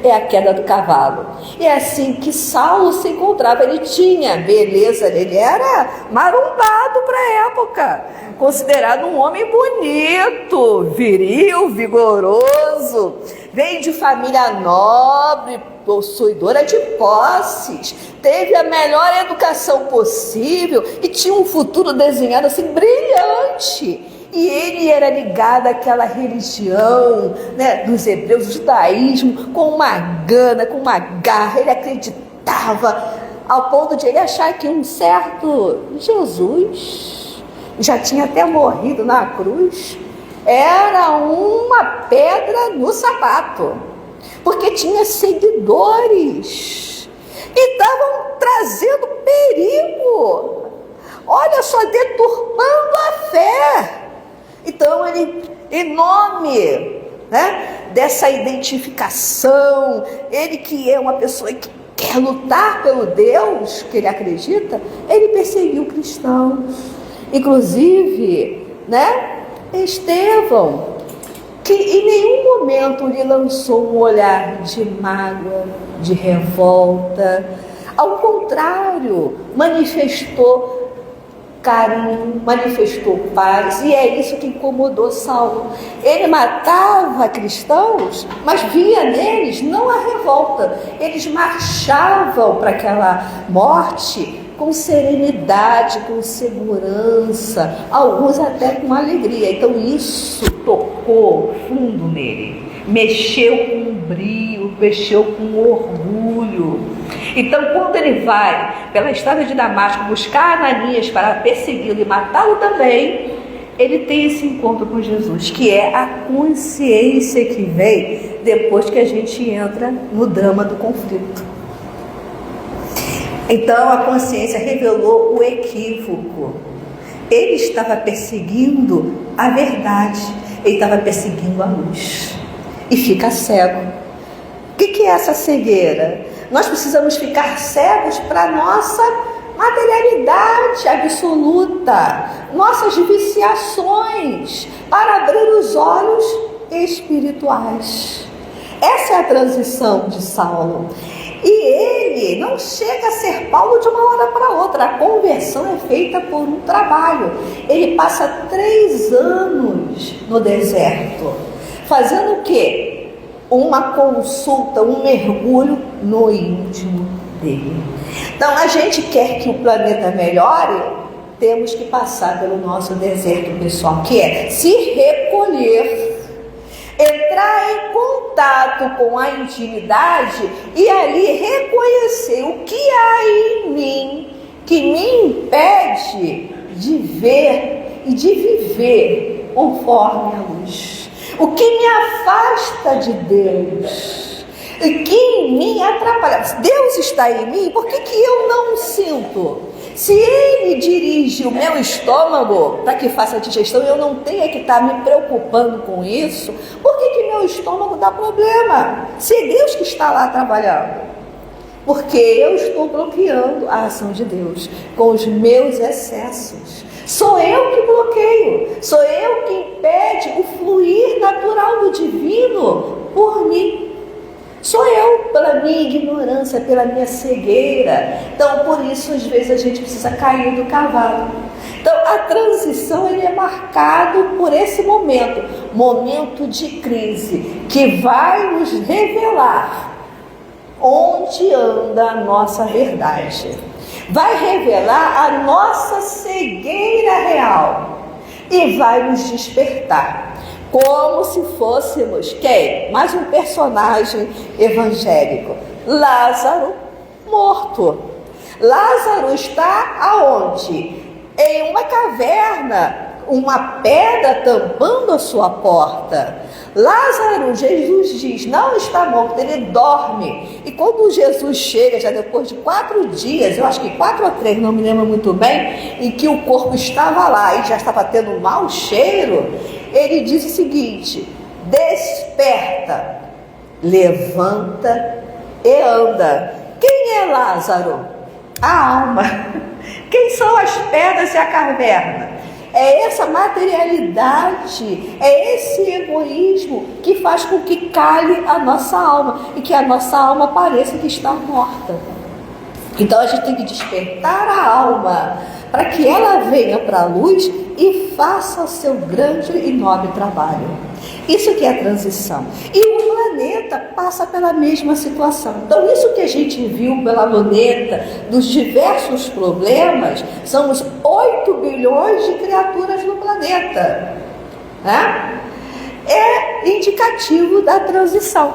É a queda do cavalo. E é assim que Saulo se encontrava. Ele tinha beleza, ele era marombado para a época, considerado um homem bonito, viril, vigoroso, veio de família nobre, possuidora de posses, teve a melhor educação possível e tinha um futuro desenhado assim brilhante. E ele era ligado àquela religião, né, dos hebreus, do judaísmo, com uma gana, com uma garra. Ele acreditava ao ponto de ele achar que um certo Jesus já tinha até morrido na cruz, era uma pedra no sapato, porque tinha seguidores e estavam trazendo perigo, olha só, deturpando a fé. Então ele, em nome, né, dessa identificação, ele que é uma pessoa que quer lutar pelo Deus que ele acredita, ele perseguiu cristãos, inclusive, né, Estevão, que em nenhum momento lhe lançou um olhar de mágoa, de revolta. Ao contrário, manifestou carinho, manifestou paz, e é isso que incomodou Saulo. Ele matava cristãos, mas via neles não a revolta. Eles marchavam para aquela morte com serenidade, com segurança, alguns até com alegria. Então isso tocou fundo nele, mexeu com o brio, mexeu com o orgulho. Então, quando ele vai pela estrada de Damasco buscar Ananias para persegui-lo e matá-lo também, ele tem esse encontro com Jesus, que é a consciência que vem depois que a gente entra no drama do conflito. Então, a consciência revelou o equívoco. Ele estava perseguindo a verdade, ele estava perseguindo a luz, e fica cego. O que é essa cegueira? Nós precisamos ficar cegos para a nossa materialidade absoluta, nossas viciações, para abrir os olhos espirituais. Essa é a transição de Saulo. E ele não chega a ser Paulo de uma hora para outra. A conversão é feita por um trabalho. Ele passa 3 anos no deserto, fazendo o quê? Uma consulta, um mergulho no íntimo dele. Então, a gente quer que o planeta melhore, temos que passar pelo nosso deserto pessoal, que é se recolher, entrar em contato com a intimidade e ali reconhecer o que há em mim que me impede de ver e de viver conforme a luz. O que me afasta de Deus, o que em mim atrapalha. Deus está em mim, por que eu não sinto? Se Ele dirige o meu estômago para que faça a digestão, eu não tenho que estar me preocupando com isso, por que meu estômago dá problema? Se é Deus que está lá trabalhando. Porque eu estou bloqueando a ação de Deus com os meus excessos. Sou eu que bloqueio, sou eu que impede o fluir natural do divino por mim. Sou eu, pela minha ignorância, pela minha cegueira. Então, por isso, às vezes, a gente precisa cair do cavalo. Então, a transição ele é marcado por esse momento de crise, que vai nos revelar onde anda a nossa verdade. Vai revelar a nossa cegueira real e vai nos despertar, como se fôssemos quem? Mais um personagem evangélico, Lázaro morto. Lázaro está aonde? Em uma caverna, uma pedra tampando a sua porta. Lázaro, Jesus diz, não está morto, ele dorme. E quando Jesus chega, já depois de 4 dias, eu acho que 4 ou 3, não me lembro muito bem, em que o corpo estava lá e já estava tendo um mau cheiro, ele diz o seguinte: desperta, levanta e anda. Quem é Lázaro? A alma. Quem são as pedras e a caverna? É essa materialidade, é esse egoísmo que faz com que cale a nossa alma e que a nossa alma pareça que está morta. Então a gente tem que despertar a alma para que ela venha para a luz e faça o seu grande e nobre trabalho. Isso que é a transição. E o planeta passa pela mesma situação. Então isso que a gente viu pela luneta, dos diversos problemas, são os 8 bilhões de criaturas no planeta, né? É indicativo da transição.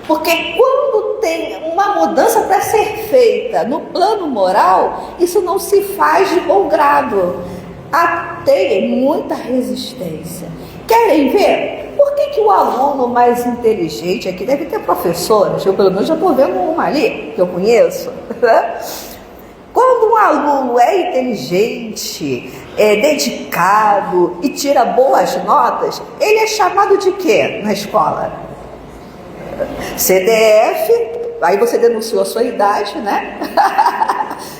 Porque quando tem uma mudança para ser feita no plano moral, isso não se faz de bom grado. Tem muita resistência. Querem ver? Por que o aluno mais inteligente aqui, deve ter professores, eu pelo menos já estou vendo uma ali, que eu conheço, quando um aluno é inteligente, é dedicado e tira boas notas, ele é chamado de quê na escola? CDF, aí você denunciou a sua idade, né?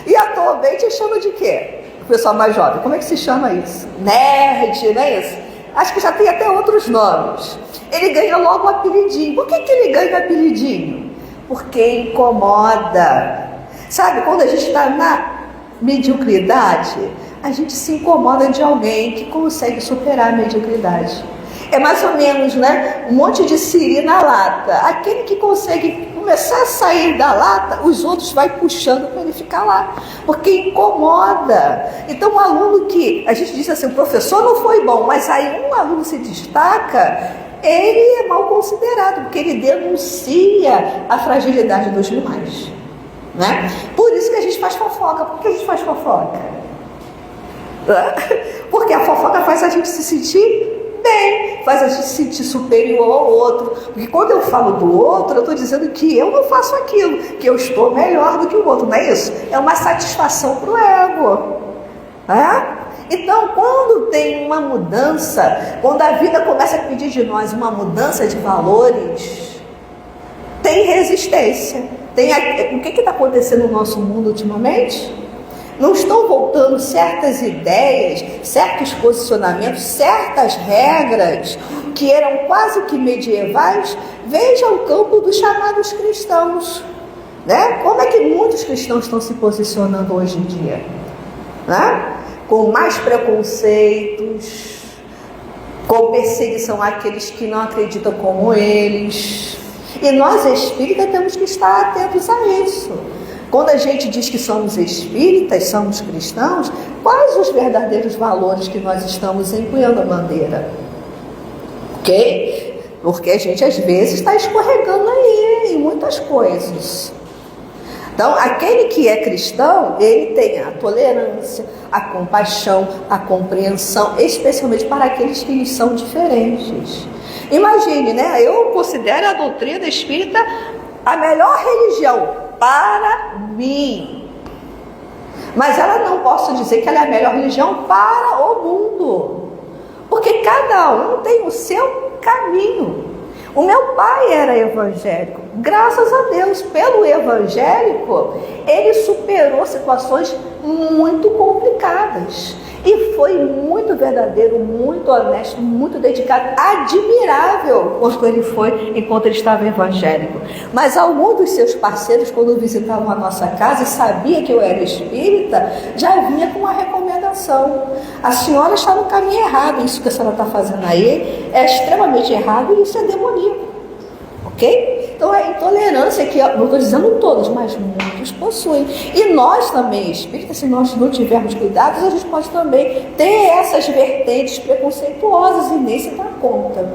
E atualmente chama de quê? O pessoal mais jovem, como é que se chama isso? Nerd, não é isso? Acho que já tem até outros nomes. Ele ganha logo o apelidinho. Por que ele ganha o apelidinho? Porque incomoda. Sabe, quando a gente está na mediocridade, a gente se incomoda de alguém que consegue superar a mediocridade. É mais ou menos, né? Um monte de siri na lata. Aquele que consegue começar a sair da lata, os outros vai puxando para ele ficar lá, porque incomoda. Então, um aluno que, a gente diz assim, o professor não foi bom, mas aí um aluno se destaca, ele é mal considerado, porque ele denuncia a fragilidade dos demais, né? Por isso que a gente faz fofoca. Por que a gente faz fofoca? Porque a fofoca faz a gente se sentir bem, faz a gente se sentir superior ao outro. Porque quando eu falo do outro, eu estou dizendo que eu não faço aquilo, que eu estou melhor do que o outro, não é isso? É uma satisfação para o ego, né? Então, quando tem uma mudança, quando a vida começa a pedir de nós uma mudança de valores, tem resistência. O que está acontecendo no nosso mundo ultimamente? Não estão voltando certas ideias, certos posicionamentos, certas regras que eram quase que medievais. Veja o campo dos chamados cristãos, né? Como é que muitos cristãos estão se posicionando hoje em dia, né? Com mais preconceitos, com perseguição àqueles que não acreditam como eles. E nós espíritas temos que estar atentos a isso. Quando a gente diz que somos espíritas, somos cristãos, quais os verdadeiros valores que nós estamos empunhando a bandeira? Ok? Porque a gente às vezes está escorregando aí em muitas coisas. Então, aquele que é cristão, ele tem a tolerância, a compaixão, a compreensão, especialmente para aqueles que são diferentes. Imagine, né? Eu considero a doutrina espírita a melhor religião para mim, mas ela não posso dizer que ela é a melhor religião para o mundo, porque cada um tem o seu caminho. O meu pai era evangélico, graças a Deus, pelo evangélico, ele superou situações muito complicadas. E foi muito verdadeiro, muito honesto, muito dedicado, admirável enquanto ele estava evangélico. Mas alguns dos seus parceiros, quando visitavam a nossa casa e sabia que eu era espírita, já vinha com uma recomendação. A senhora está no caminho errado, isso que a senhora está fazendo aí é extremamente errado e isso é demoníaco. Ok? Então a intolerância que, não estou dizendo todos, mas muitos possuem. E nós também, espíritas, se nós não tivermos cuidados, a gente pode também ter essas vertentes preconceituosas e nem se dar conta.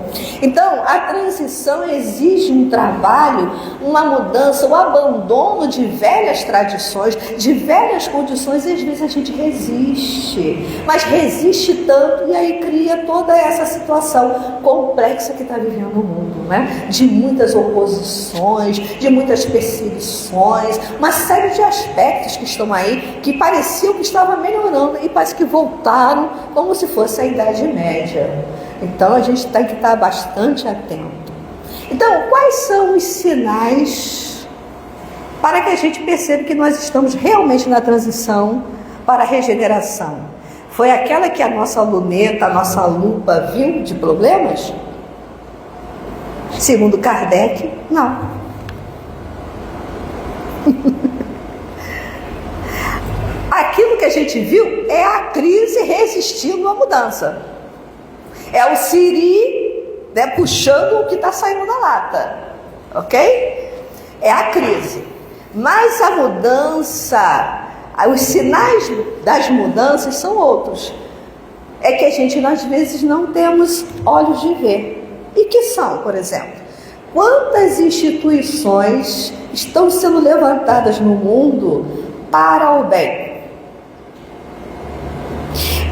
Então, a transição exige um trabalho, uma mudança, o abandono de velhas tradições, de velhas condições, e às vezes a gente resiste. Mas resiste tanto e aí cria toda essa situação complexa que está vivendo o mundo, né? De muitas oposições, de muitas perseguições, uma série de aspectos que estão aí, que pareciam que estavam melhorando e parece que voltaram como se fosse a Idade Média. Então a gente tem que estar bastante atento. Então, quais são os sinais para que a gente perceba que nós estamos realmente na transição para a regeneração? Foi aquela que a nossa luneta, a nossa lupa viu de problemas? Segundo Kardec, não. Aquilo que a gente viu é a crise resistindo à mudança. É o siri, né, puxando o que está saindo da lata. Ok? É a crise. Mas a mudança, os sinais das mudanças são outros. É que a gente, às vezes, não temos olhos de ver. E que são, por exemplo, quantas instituições estão sendo levantadas no mundo para o bem?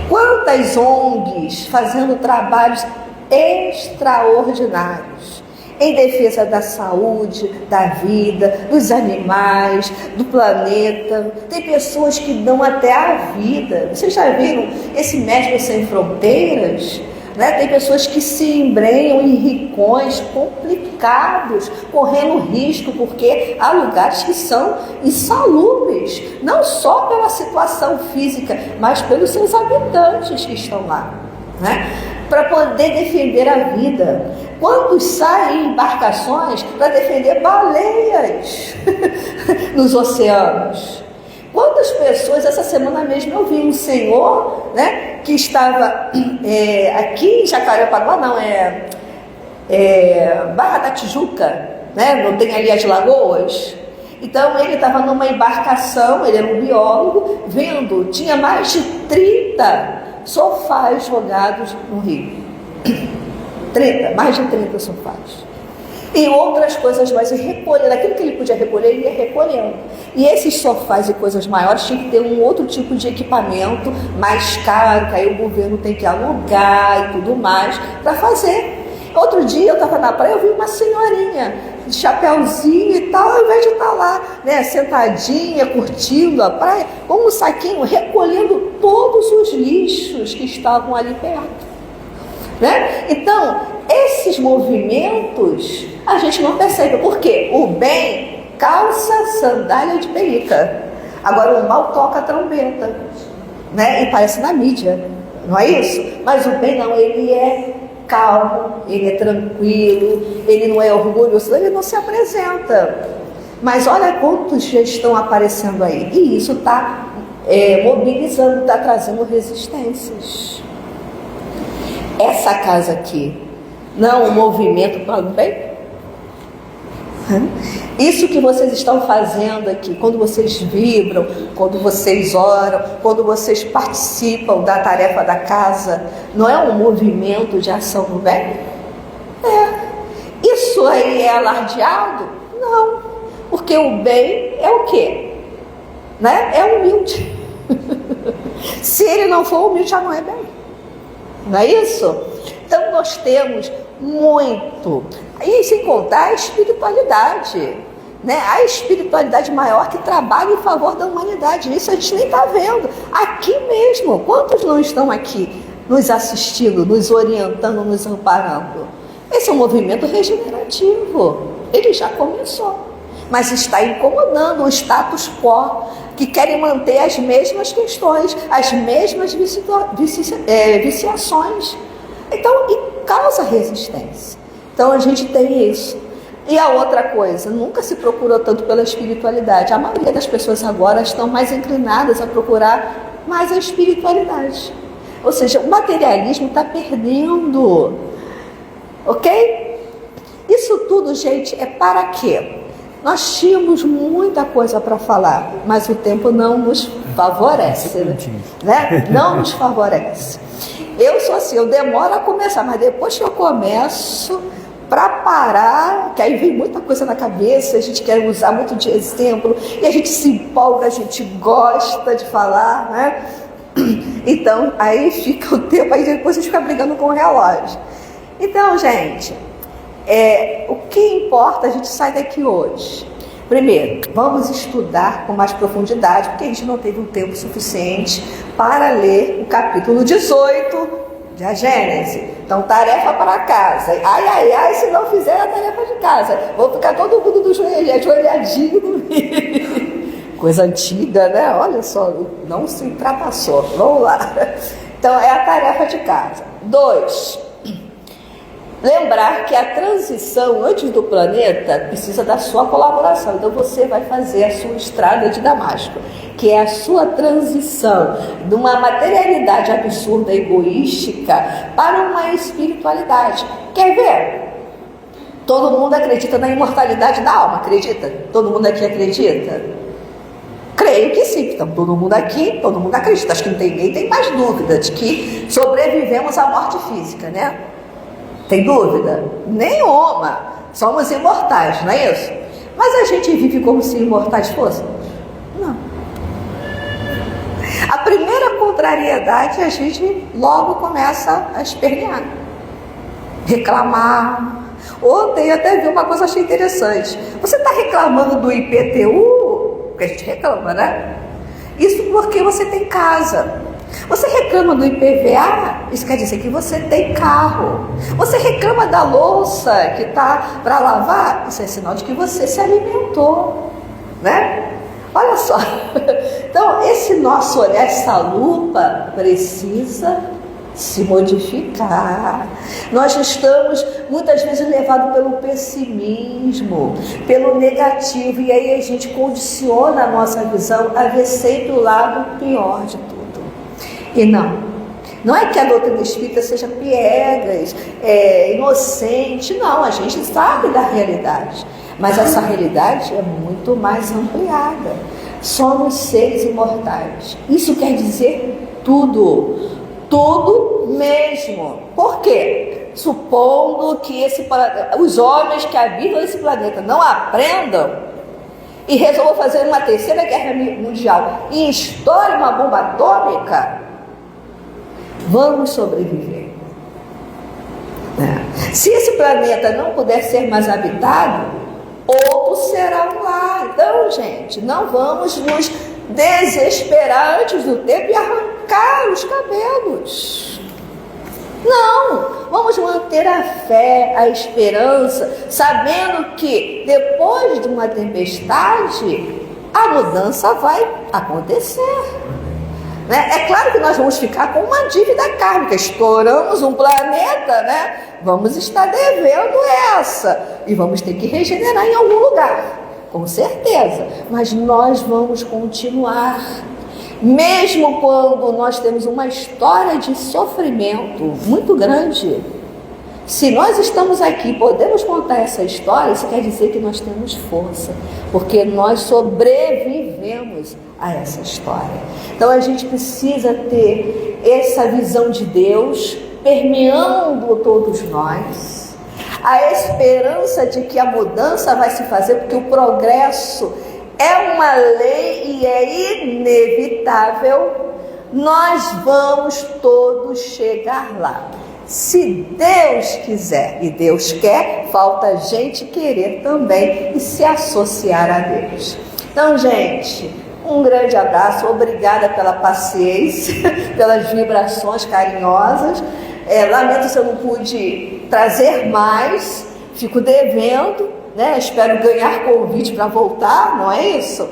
Quantas ONGs fazendo trabalhos extraordinários em defesa da saúde, da vida, dos animais, do planeta? Tem pessoas que dão até a vida. Vocês já viram esse Médicos Sem Fronteiras? Né? Tem pessoas que se embrenham em ricões complicados, correndo risco, porque há lugares que são insalubres, não só pela situação física, mas pelos seus habitantes que estão lá, né? Para poder defender a vida. Quantos saem em embarcações para defender baleias nos oceanos? Quantas pessoas, essa semana mesmo eu vi um senhor, né, que estava aqui em Jacarepaguá, Barra da Tijuca, né, não tem ali as lagoas. Então ele estava numa embarcação, ele era um biólogo, vendo, tinha mais de 30 sofás jogados no rio. Mais de 30 sofás. E outras coisas mais, e recolhendo, aquilo que ele podia recolher, ele ia recolhendo. E esses sofás e coisas maiores tinham que ter um outro tipo de equipamento mais caro, que aí o governo tem que alugar e tudo mais para fazer. Outro dia eu estava na praia, eu vi uma senhorinha de chapéuzinho e tal, ao invés de estar lá, né, sentadinha, curtindo a praia, com um saquinho, recolhendo todos os lixos que estavam ali perto. Né? Então, esses movimentos a gente não percebe, porque o bem calça sandália de pelica, agora o mal toca a trombeta, né? E parece na mídia, não é isso? Mas o bem não, ele é calmo, ele é tranquilo, ele não é orgulhoso, ele não se apresenta. Mas olha quantos já estão aparecendo aí, e isso está mobilizando, está trazendo resistências. Essa casa aqui, não o movimento para o bem? Isso que vocês estão fazendo aqui, quando vocês vibram, quando vocês oram, quando vocês participam da tarefa da casa, não é um movimento de ação no bem? Isso aí é alardeado? Não, porque o bem é o quê? Né? É humilde. Se ele não for humilde, já não é bem. Não é isso? Então nós temos muito, e sem contar a espiritualidade, né? A espiritualidade maior que trabalha em favor da humanidade. Isso a gente nem está vendo. Aqui mesmo, quantos não estão aqui nos assistindo, nos orientando, nos amparando? Esse é um movimento regenerativo. Ele já começou, mas está incomodando o status quo. que querem manter as mesmas questões, as mesmas viciações. Então, e causa resistência. Então, a gente tem isso. E a outra coisa, nunca se procurou tanto pela espiritualidade. A maioria das pessoas agora estão mais inclinadas a procurar mais a espiritualidade. Ou seja, o materialismo está perdendo. Ok? Isso tudo, gente, é para quê? Nós tínhamos muita coisa para falar, mas o tempo não nos favorece, né? Não nos favorece. Eu sou assim, eu demoro a começar, mas depois que eu começo, para parar, que aí vem muita coisa na cabeça, a gente quer usar muito de exemplo, e a gente se empolga, a gente gosta de falar, né? Então, aí fica o tempo, aí depois a gente fica brigando com o relógio. Então, gente, o que importa, a gente sai daqui hoje. Primeiro, vamos estudar com mais profundidade, porque a gente não teve um tempo suficiente para ler o capítulo 18 da Gênesis. Então, tarefa para casa. Ai, se não fizer a tarefa de casa, vou ficar todo mundo do ajoelhadinho no meio. Coisa antiga, né? Olha só, não se ultrapassou. Vamos lá. Então, é a tarefa de casa. 2. Lembrar que a transição antes do planeta precisa da sua colaboração. Então você vai fazer a sua estrada de Damasco, que é a sua transição de uma materialidade absurda, egoística, para uma espiritualidade. Quer ver? Todo mundo acredita na imortalidade da alma, acredita? Todo mundo aqui acredita? Creio que sim, então todo mundo aqui, todo mundo acredita. Acho que ninguém tem mais dúvida de que sobrevivemos à morte física, né? Tem dúvida? Nenhuma. Somos imortais, não é isso? Mas a gente vive como se imortais fossem? Não. A primeira contrariedade, a gente logo começa a espernear, reclamar. Ontem até vi uma coisa, achei interessante. Você está reclamando do IPTU? Porque a gente reclama, né? Isso porque você tem casa. Você reclama do IPVA, isso quer dizer que você tem carro. Você reclama da louça que está para lavar, isso é sinal de que você se alimentou, né? Olha só. Então, esse nosso olhar, essa lupa, precisa se modificar. Nós estamos muitas vezes levados pelo pessimismo, pelo negativo, e aí a gente condiciona a nossa visão a ver sempre o lado pior de tudo. E não é que a doutrina espírita seja piegas, inocente, não, a gente sabe da realidade, mas essa realidade é muito mais ampliada. Somos seres imortais. Isso quer dizer tudo, tudo mesmo. Por quê? Supondo que os homens que habitam esse planeta não aprendam e resolvam fazer uma terceira guerra mundial e estoure uma bomba atômica, vamos sobreviver. Se esse planeta não puder ser mais habitado, outros serão lá. Então, gente, não vamos nos desesperar antes do tempo e arrancar os cabelos. Não, vamos manter a fé, a esperança, sabendo que depois de uma tempestade, a mudança vai acontecer. É claro que nós vamos ficar com uma dívida kármica, estouramos um planeta, né? Vamos estar devendo essa e vamos ter que regenerar em algum lugar, com certeza, mas nós vamos continuar, mesmo quando nós temos uma história de sofrimento muito grande. Se nós estamos aqui e podemos contar essa história, isso quer dizer que nós temos força, porque nós sobrevivemos a essa história. Então a gente precisa ter essa visão de Deus permeando todos nós, a esperança de que a mudança vai se fazer, porque o progresso é uma lei e é inevitável. Nós vamos todos chegar lá. Se Deus quiser, e Deus quer, falta a gente querer também e se associar a Deus. Então, gente, um grande abraço, obrigada pela paciência, pelas vibrações carinhosas. Lamento se eu não pude trazer mais, fico devendo, né? Espero ganhar convite para voltar, não é isso?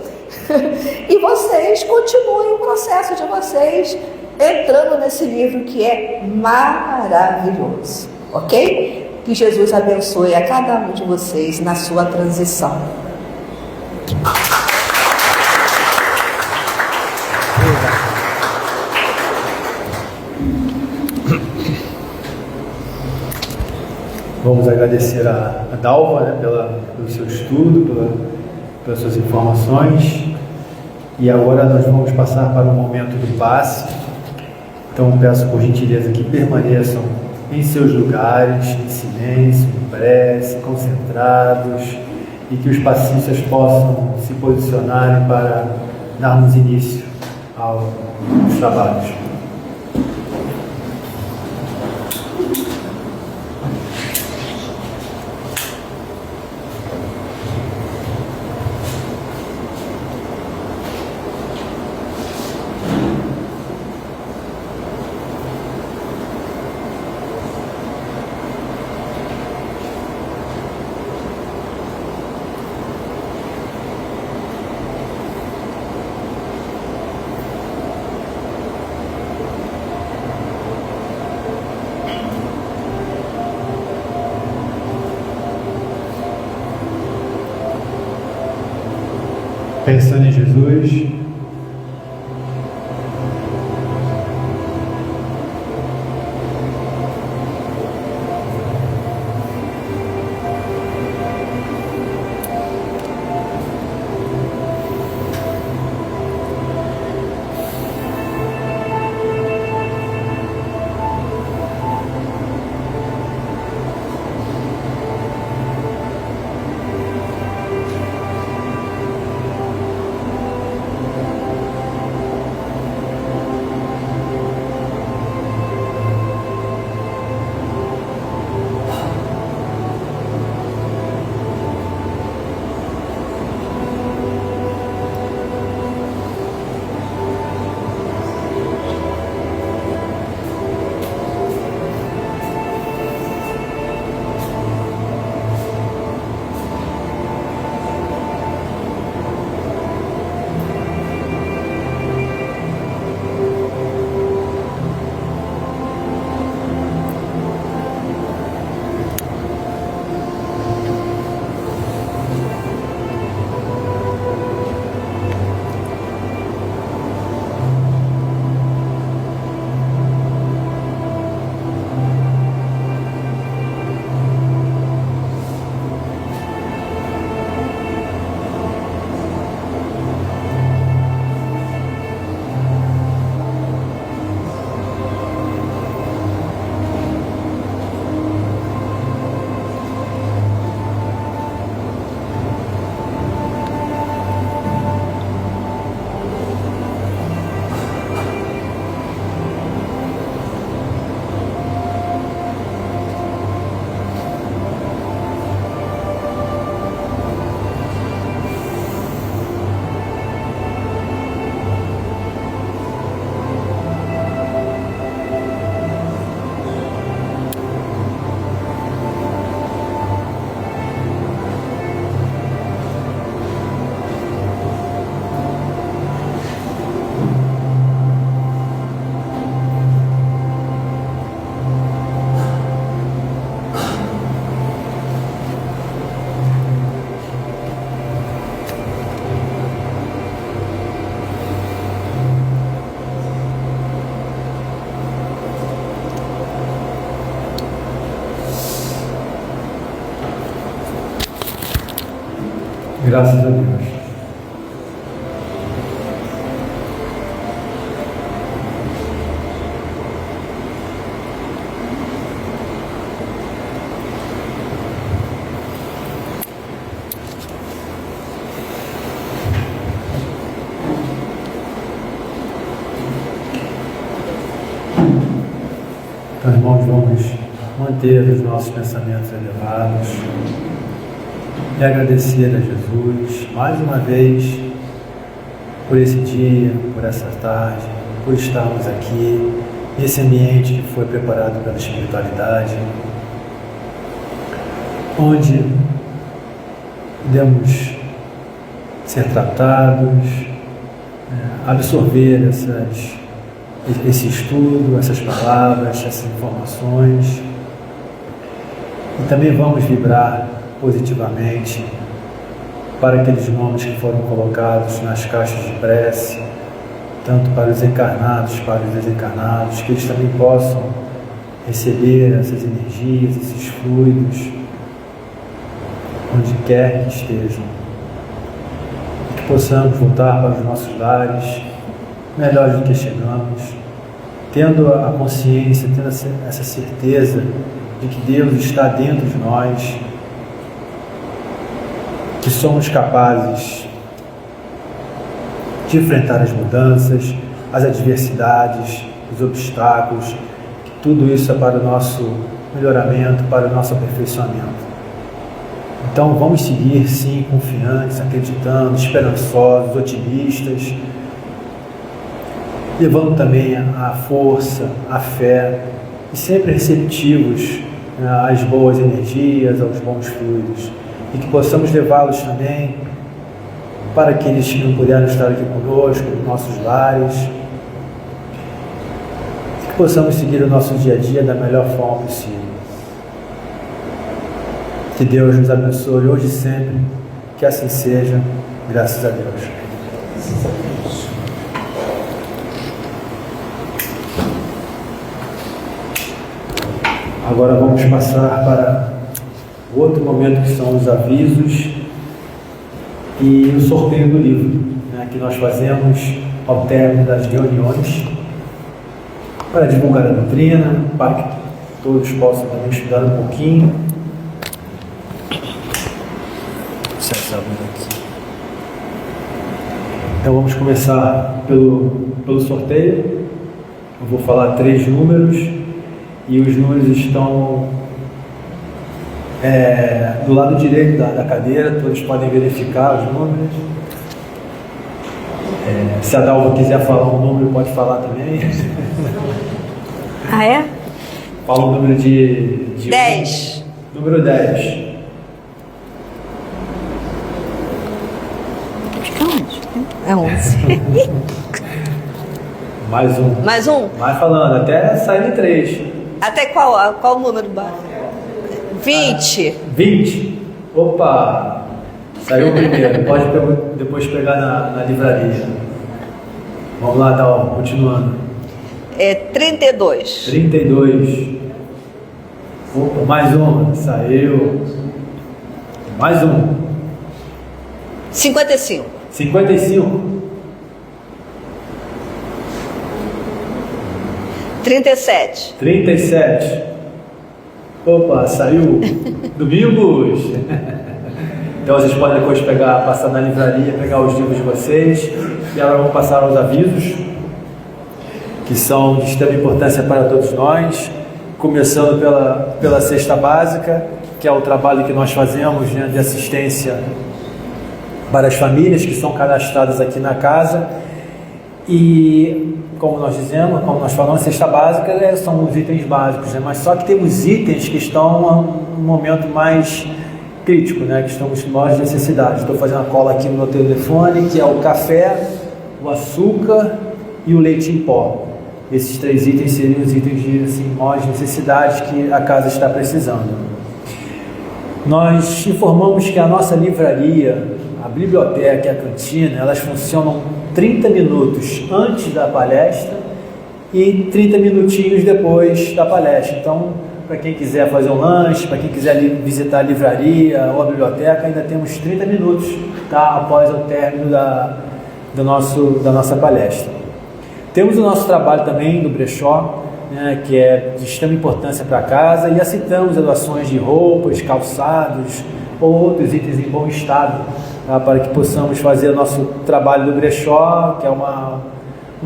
E vocês continuem o processo de vocês entrando nesse livro que é maravilhoso, ok? Que Jesus abençoe a cada um de vocês na sua transição. Vamos agradecer a Dalva, né, pelo seu estudo, pelas suas informações. E agora nós vamos passar para o momento do passe. Então peço por gentileza que permaneçam em seus lugares, em silêncio, em prece, concentrados, e que os passistas possam se posicionarem para darmos início aos trabalhos. Pensando em Jesus, graças a Deus. Então, irmãos, vamos manter os nossos pensamentos elevados e agradecer a Jesus mais uma vez por esse dia, por essa tarde, por estarmos aqui nesse ambiente que foi preparado pela espiritualidade, onde podemos ser tratados, absorver esse estudo, essas palavras, essas informações. E também vamos vibrar positivamente para aqueles nomes que foram colocados nas caixas de prece, tanto para os encarnados, para os desencarnados, que eles também possam receber essas energias, esses fluidos, onde quer que estejam. E que possamos voltar para os nossos lares melhores do que chegamos, tendo a consciência, tendo essa certeza de que Deus está dentro de nós, que somos capazes de enfrentar as mudanças, as adversidades, os obstáculos, que tudo isso é para o nosso melhoramento, para o nosso aperfeiçoamento. Então vamos seguir sim, confiantes, acreditando, esperançosos, otimistas, levando também a força, a fé e sempre receptivos às boas energias, aos bons fluidos, e que possamos levá-los também para aqueles que não puderam estar aqui conosco, nos nossos lares, e que possamos seguir o nosso dia a dia da melhor forma possível. Que Deus nos abençoe hoje e sempre, que assim seja, graças a Deus. Agora vamos passar para o outro momento, que são os avisos e o sorteio do livro, que nós fazemos ao término das reuniões para divulgar a doutrina, para que todos possam também estudar um pouquinho. Então vamos começar pelo sorteio. Eu vou falar 3 números e os números estão do lado direito da cadeira, todos podem verificar os números. Se a Dalva quiser falar um número, pode falar também. Ah, é? Fala o número de 10. Número 10. Fica onde? É 11. Mais um. Mais um? Vai falando, até sair de 3. Até qual número baixo? 20. 20? Opa! Saiu o primeiro. Pode depois pegar na livraria. Vamos lá, Dalva, continuando. 32. 32. Opa, mais uma. Saiu. Mais um. 55. 55. 37. 37. Opa, saiu. Domingos. Então vocês podem depois passar na livraria, pegar os livros de vocês. E agora vamos passar aos avisos, que são de extrema importância para todos nós. Começando pela cesta básica, que é o trabalho que nós fazemos, de assistência para as famílias que são cadastradas aqui na casa. E como nós falamos, cesta básica são os itens básicos, mas só que temos itens que estão num momento mais crítico, que estamos em maior necessidade. Estou fazendo a cola aqui no meu telefone, que é o café, o açúcar e o leite em pó. Esses 3 itens seriam os itens de maior necessidade que a casa está precisando. Nós informamos que a nossa livraria, a biblioteca e a cantina, elas funcionam 30 minutos antes da palestra e 30 minutinhos depois da palestra. Então, para quem quiser fazer um lanche, para quem quiser visitar a livraria ou a biblioteca, ainda temos 30 minutos, após o término da nossa palestra. Temos o nosso trabalho também do brechó, que é de extrema importância para a casa, e aceitamos doações de roupas, calçados ou outros itens em bom estado, para que possamos fazer o nosso trabalho do brechó, que é uma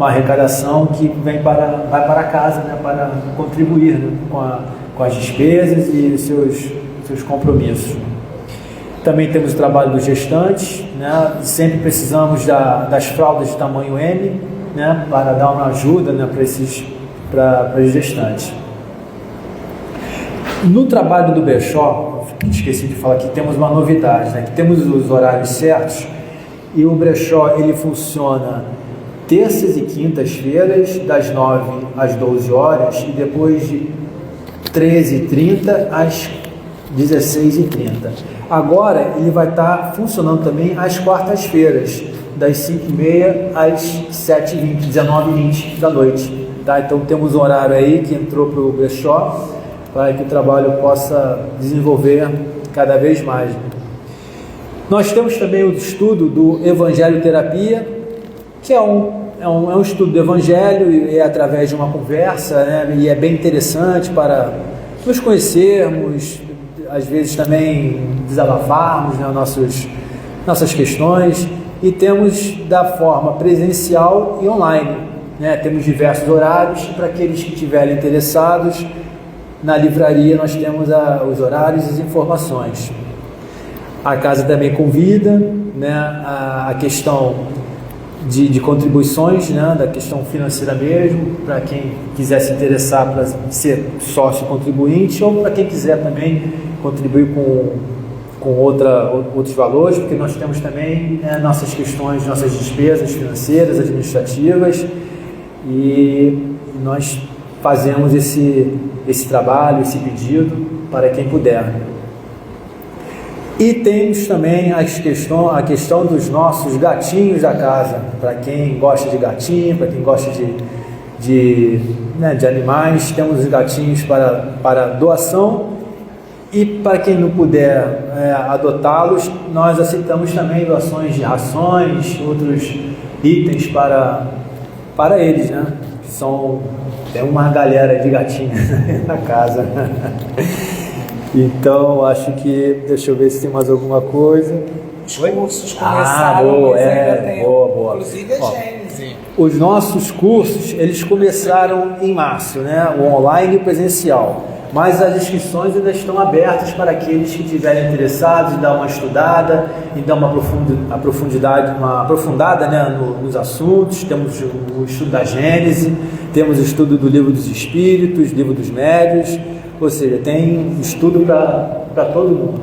arrecadação que vai para a casa, para contribuir com as despesas e seus compromissos. Também temos o trabalho dos gestantes, sempre precisamos das fraldas de tamanho M, para dar uma ajuda para os gestantes. No trabalho do brechó, esqueci de falar que temos uma novidade, que temos os horários certos E o brechó ele funciona terças e quintas-feiras, das 9 às 12 horas, e depois de 13h30 às 16h30. Agora ele vai estar funcionando também às quartas-feiras, das 5h30 às 7h20, 19h20 da noite. Tá? Então temos um horário aí que entrou para o brechó, para que o trabalho possa desenvolver cada vez mais. Nós temos também o estudo do Evangelho Terapia, que é um estudo do Evangelho e é através de uma conversa, né? E é bem interessante para nos conhecermos, às vezes também desabafarmos, né, nossas questões. E temos da forma presencial e online, né? Temos diversos horários para aqueles que estiverem interessados. Na livraria nós temos os horários e as informações. A casa também convida, né, a questão de contribuições, né, da questão financeira mesmo, para quem quiser se interessar para ser sócio contribuinte, ou para quem quiser também contribuir com outros valores, porque nós temos também nossas questões, nossas despesas financeiras, administrativas, e nós fazemos esse trabalho, esse pedido para quem puder. E temos também a questão dos nossos gatinhos da casa, para quem gosta de gatinho, para quem gosta de animais. Temos os gatinhos para doação, e para quem não puder adotá-los, nós aceitamos também doações de rações, outros itens para eles, né? Tem uma galera de gatinhos na casa. Então, acho que... Deixa eu ver se tem mais alguma coisa. Os cursos começaram, boa, mas ainda tem... boa. Inclusive a Gênese. Os nossos cursos, eles começaram em março, né? O online e o presencial. Mas as inscrições ainda estão abertas para aqueles que estiverem interessados em dar uma estudada, em dar uma aprofundada, né, nos assuntos. Temos o estudo da Gênese, temos o estudo do Livro dos Espíritos, Livro dos Médiuns, ou seja, tem estudo para todo mundo.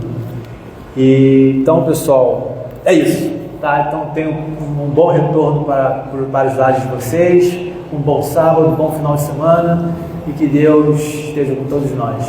Então, pessoal, é isso. Tá? Então, tenham um bom retorno para os lares de vocês, um bom sábado, um bom final de semana, e que Deus esteja com todos nós.